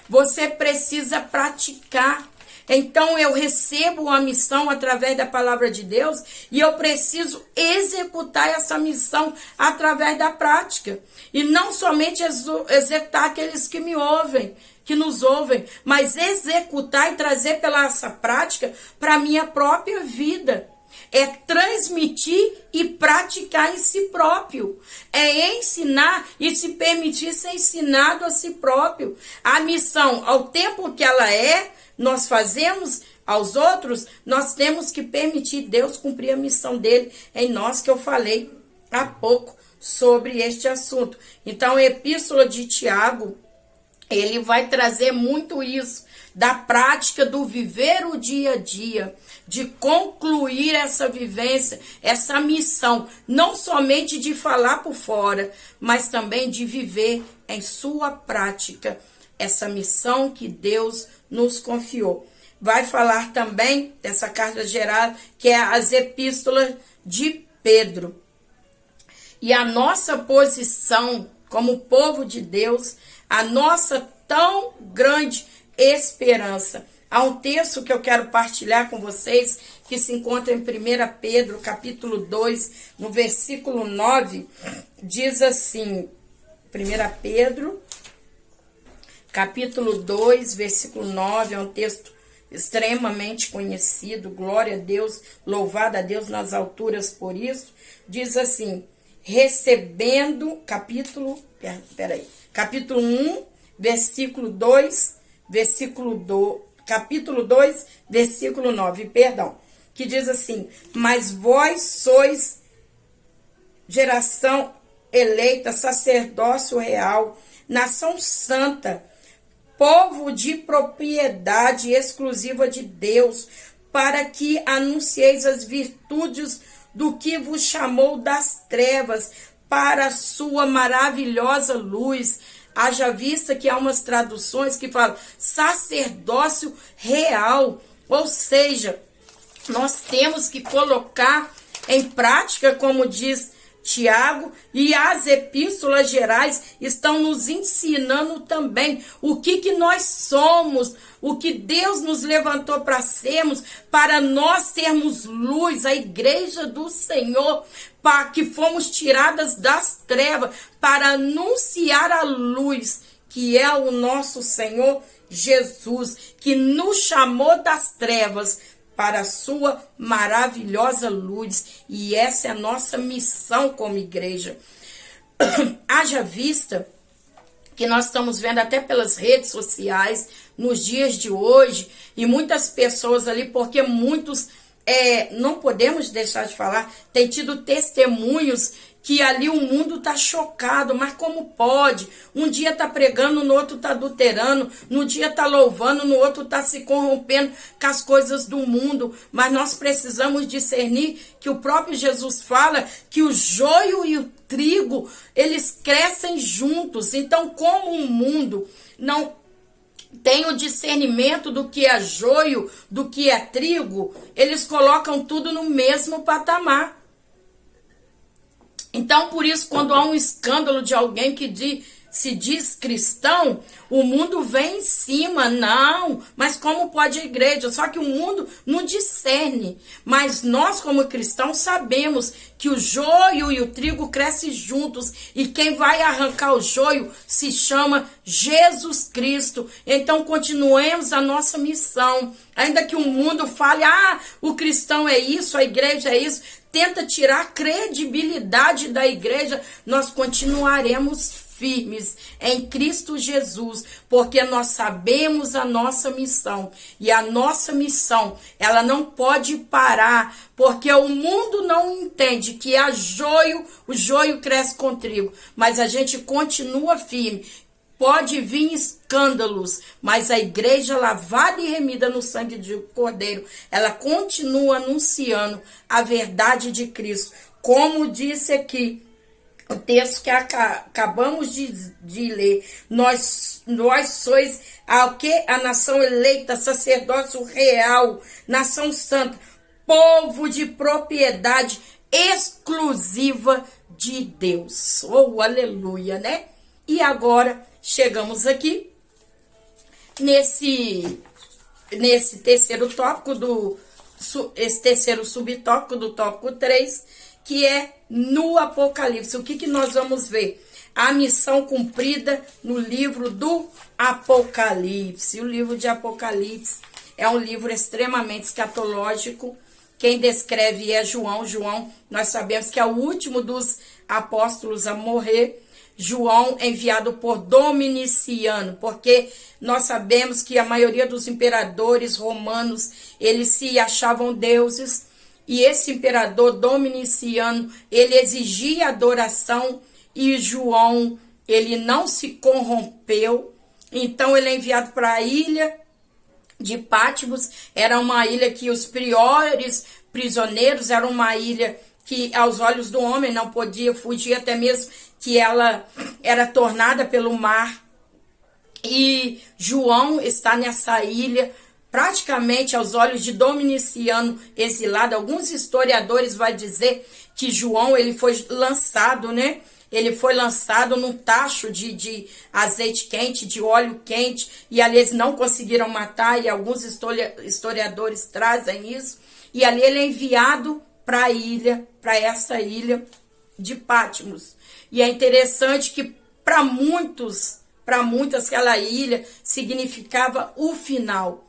você precisa praticar. Então eu recebo a missão através da palavra de Deus e eu preciso executar essa missão através da prática. E não somente executar aqueles que me ouvem, que nos ouvem, mas executar e trazer pela essa prática para a minha própria vida. É transmitir e praticar em si próprio. É ensinar e se permitir ser ensinado a si próprio. A missão, ao tempo que ela nós fazemos aos outros, nós temos que permitir Deus cumprir a missão dele em nós, que eu falei há pouco sobre este assunto. Então, a epístola de Tiago, ele vai trazer muito isso, da prática do viver o dia a dia, de concluir essa vivência, essa missão, não somente de falar por fora, mas também de viver em sua prática essa missão que Deus nos confiou. Vai falar também dessa carta geral, que é as epístolas de Pedro. E a nossa posição como povo de Deus, a nossa tão grande esperança. Há um texto que eu quero partilhar com vocês, que se encontra em 1 Pedro, capítulo 2, no versículo 9, diz assim, 1 Pedro, capítulo 2, versículo 9, é um texto extremamente conhecido, glória a Deus, louvado a Deus nas alturas por isso, diz assim, recebendo, capítulo 1, versículo 2, capítulo 2, versículo 9, que diz assim, mas vós sois geração eleita, sacerdócio real, nação santa, povo de propriedade exclusiva de Deus, para que anuncieis as virtudes do que vos chamou das trevas para a sua maravilhosa luz. Haja vista que há umas traduções que falam sacerdócio real, ou seja, nós temos que colocar em prática, como diz Tiago, e as epístolas gerais estão nos ensinando também o que nós somos, o que Deus nos levantou para sermos, para nós termos luz, a igreja do Senhor, para que fomos tiradas das trevas, para anunciar a luz, que é o nosso Senhor Jesus, que nos chamou das trevas para a sua maravilhosa luz. E essa é a nossa missão como igreja. Haja vista que nós estamos vendo até pelas redes sociais, nos dias de hoje, e muitas pessoas ali, porque muitos não podemos deixar de falar, tem tido testemunhos que ali o mundo está chocado, mas como pode? Um dia está pregando, no outro está adulterando, no dia está louvando, no outro está se corrompendo com as coisas do mundo. Mas nós precisamos discernir que o próprio Jesus fala que o joio e o trigo, eles crescem juntos. Então, como o mundo não tem o discernimento do que é joio, do que é trigo, eles colocam tudo no mesmo patamar. Então, por isso, quando há um escândalo de alguém que se diz cristão, o mundo vem em cima. Não, mas como pode a igreja? Só que o mundo não discerne. Mas nós, como cristãos, sabemos que o joio e o trigo crescem juntos. E quem vai arrancar o joio se chama Jesus Cristo. Então, continuemos a nossa missão. Ainda que o mundo fale, o cristão é isso, a igreja é isso, tenta tirar a credibilidade da igreja, nós continuaremos firmes em Cristo Jesus, porque nós sabemos a nossa missão, e a nossa missão, ela não pode parar, porque o mundo não entende que há joio, o joio cresce com trigo, mas a gente continua firme. Pode vir escândalos, mas a igreja lavada e remida no sangue de Cordeiro, ela continua anunciando a verdade de Cristo. Como disse aqui o texto que acabamos de ler, nós sois a nação eleita, sacerdócio real, nação santa, povo de propriedade exclusiva de Deus. Oh, aleluia, né? E agora chegamos aqui nesse terceiro tópico esse terceiro subtópico do tópico 3, que é no Apocalipse. O que nós vamos ver? A missão cumprida no livro do Apocalipse. O livro de Apocalipse é um livro extremamente escatológico. Quem descreve é João. João, nós sabemos que é o último dos apóstolos a morrer. João é enviado por Dominiciano, porque nós sabemos que a maioria dos imperadores romanos, eles se achavam deuses, e esse imperador Dominiciano, ele exigia adoração, e João, ele não se corrompeu, então ele é enviado para a ilha de Patmos. Era uma ilha que os piores prisioneiros, era uma ilha que aos olhos do homem não podia fugir, até mesmo que ela era tornada pelo mar. E João está nessa ilha, praticamente aos olhos de Dominiciano, exilado. Alguns historiadores vão dizer que João, ele foi lançado, né? Ele foi lançado num tacho de azeite quente, de óleo quente, e ali eles não conseguiram matar, e alguns historiadores trazem isso. E ali ele é enviado para essa ilha de Patmos. E é interessante que para muitos, aquela ilha significava o final.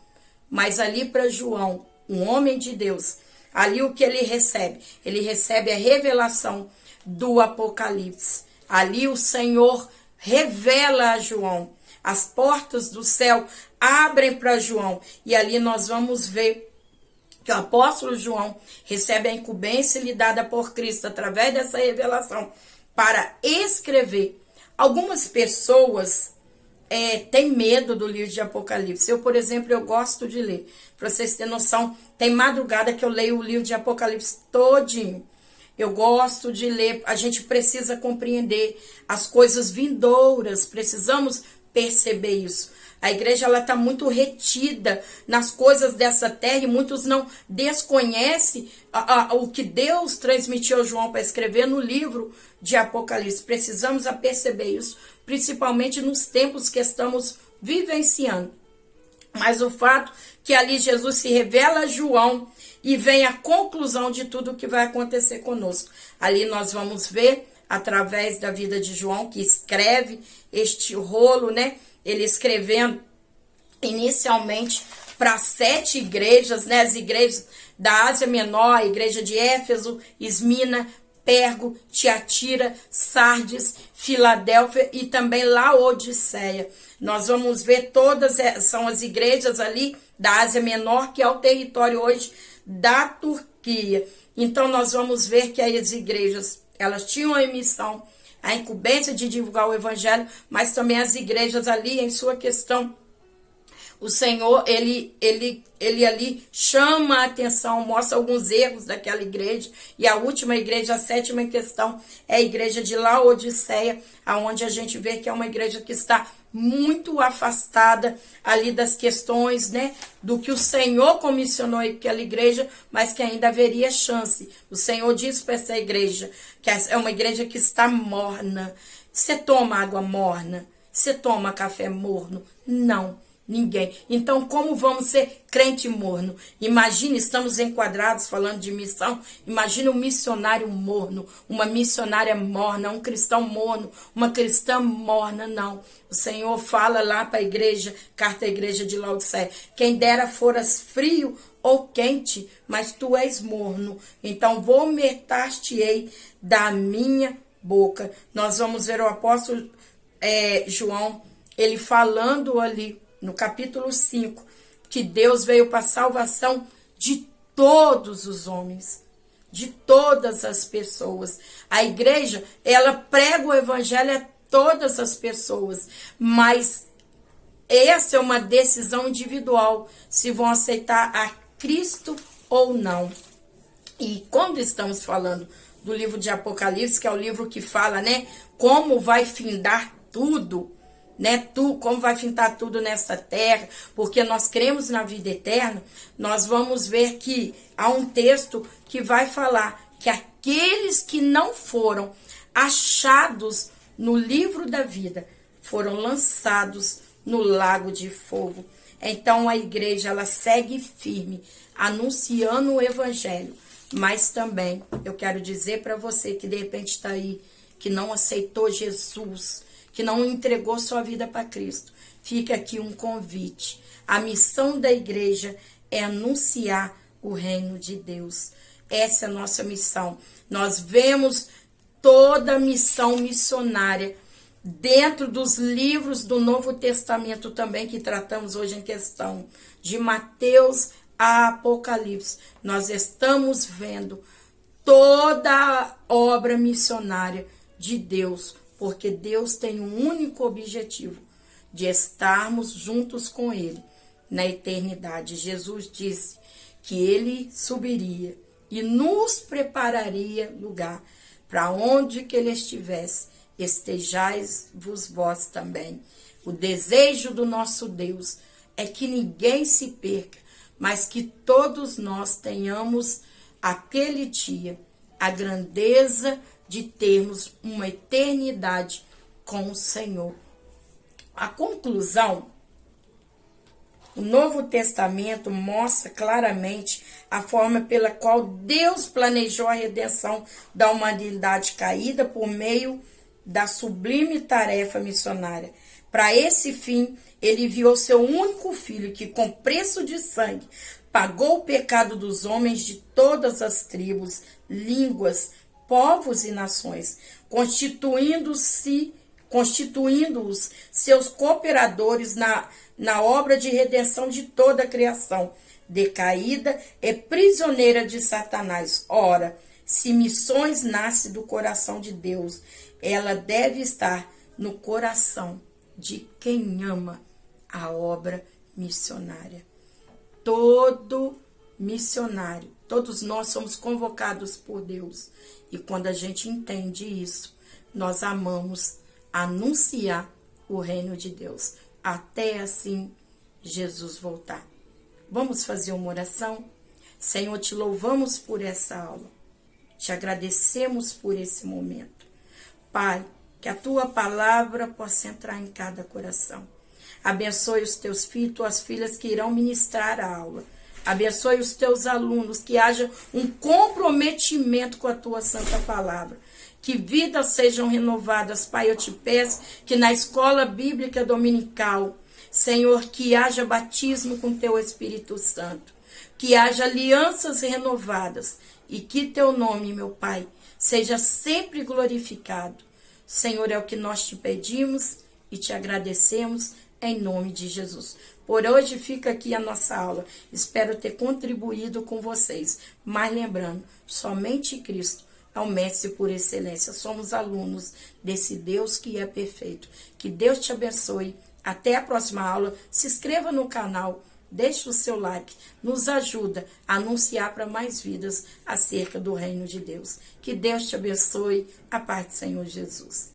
Mas ali para João, um homem de Deus, ali o que ele recebe? Ele recebe a revelação do Apocalipse. Ali o Senhor revela a João. As portas do céu abrem para João. E ali nós vamos ver que o apóstolo João recebe a incumbência lhe dada por Cristo através dessa revelação para escrever. Algumas pessoas têm medo do livro de Apocalipse. Eu, por exemplo, eu gosto de ler. Para vocês terem noção, tem madrugada que eu leio o livro de Apocalipse todinho. Eu gosto de ler. A gente precisa compreender as coisas vindouras. Precisamos perceber isso. A igreja está muito retida nas coisas dessa terra e muitos não desconhecem o que Deus transmitiu a João para escrever no livro de Apocalipse. Precisamos perceber isso, principalmente nos tempos que estamos vivenciando. Mas o fato que ali Jesus se revela a João e vem a conclusão de tudo o que vai acontecer conosco. Ali nós vamos ver, através da vida de João, que escreve este rolo, né? Ele escrevendo inicialmente para 7 igrejas, né? As igrejas da Ásia Menor, a igreja de Éfeso, Esmina, Pergo, Tiatira, Sardes, Filadélfia e também Laodiceia. Nós vamos ver todas, são as igrejas ali da Ásia Menor, que é o território hoje da Turquia. Então nós vamos ver que as igrejas, elas tinham a missão, a incumbência de divulgar o evangelho, mas também as igrejas ali em sua questão, o Senhor, ele ali chama a atenção, mostra alguns erros daquela igreja. E a última igreja, a sétima em questão, é a igreja de Laodiceia, aonde a gente vê que é uma igreja que está muito afastada ali das questões, né, do que o Senhor comissionou aquela igreja, mas que ainda haveria chance. O Senhor disse para essa igreja que é uma igreja que está morna. Você toma água morna? Você toma café morno? Não. Ninguém. Então, como vamos ser crente morno? Imagine, estamos enquadrados falando de missão. Imagine um missionário morno, uma missionária morna, um cristão morno, uma cristã morna. Não. O Senhor fala lá para a igreja, carta à igreja de Laodiceia: quem dera foras frio ou quente, mas tu és morno. Então, vomitar-te-ei da minha boca. Nós vamos ver o apóstolo João, ele falando ali no capítulo 5, que Deus veio para a salvação de todos os homens, de todas as pessoas. A igreja, ela prega o evangelho a todas as pessoas, mas essa é uma decisão individual, se vão aceitar a Cristo ou não. E quando estamos falando do livro de Apocalipse, que é o livro que fala, né, como vai findar tudo, né, como vai fintar tudo nessa terra, porque nós cremos na vida eterna, nós vamos ver que há um texto que vai falar que aqueles que não foram achados no livro da vida foram lançados no lago de fogo. Então a igreja, ela segue firme, anunciando o evangelho, mas também eu quero dizer para você que de repente está aí, que não aceitou Jesus, que não entregou sua vida para Cristo, fica aqui um convite. A missão da igreja é anunciar o reino de Deus. Essa é a nossa missão. Nós vemos toda a missão missionária dentro dos livros do Novo Testamento também, que tratamos hoje em questão, de Mateus a Apocalipse. Nós estamos vendo toda a obra missionária de Deus, porque Deus tem um único objetivo, de estarmos juntos com Ele na eternidade. Jesus disse que Ele subiria e nos prepararia lugar, para onde que Ele estivesse, estejais-vos vós também. O desejo do nosso Deus é que ninguém se perca, mas que todos nós tenhamos aquele dia a grandeza de termos uma eternidade com o Senhor. A conclusão, o Novo Testamento mostra claramente a forma pela qual Deus planejou a redenção da humanidade caída por meio da sublime tarefa missionária. Para esse fim, ele enviou seu único filho, que com preço de sangue pagou o pecado dos homens de todas as tribos, línguas, povos e nações, constituindo-os seus cooperadores na obra de redenção de toda a criação, decaída e prisioneira de Satanás. Ora, se missões nasce do coração de Deus, ela deve estar no coração de quem ama a obra missionária. Todo missionário, todos nós somos convocados por Deus. E quando a gente entende isso, nós amamos anunciar o reino de Deus, até assim Jesus voltar. Vamos fazer uma oração? Senhor, te louvamos por essa aula. Te agradecemos por esse momento. Pai, que a tua palavra possa entrar em cada coração. Abençoe os teus filhos, tuas filhas que irão ministrar a aula. Abençoe os teus alunos, que haja um comprometimento com a tua santa palavra. Que vidas sejam renovadas, Pai, eu te peço que na escola bíblica dominical, Senhor, que haja batismo com teu Espírito Santo, que haja alianças renovadas e que teu nome, meu Pai, seja sempre glorificado. Senhor, é o que nós te pedimos e te agradecemos em nome de Jesus. Por hoje fica aqui a nossa aula. Espero ter contribuído com vocês. Mas lembrando, somente Cristo é o mestre por excelência. Somos alunos desse Deus que é perfeito. Que Deus te abençoe. Até a próxima aula. Se inscreva no canal. Deixe o seu like. Nos ajuda a anunciar para mais vidas acerca do reino de Deus. Que Deus te abençoe. A paz do Senhor Jesus.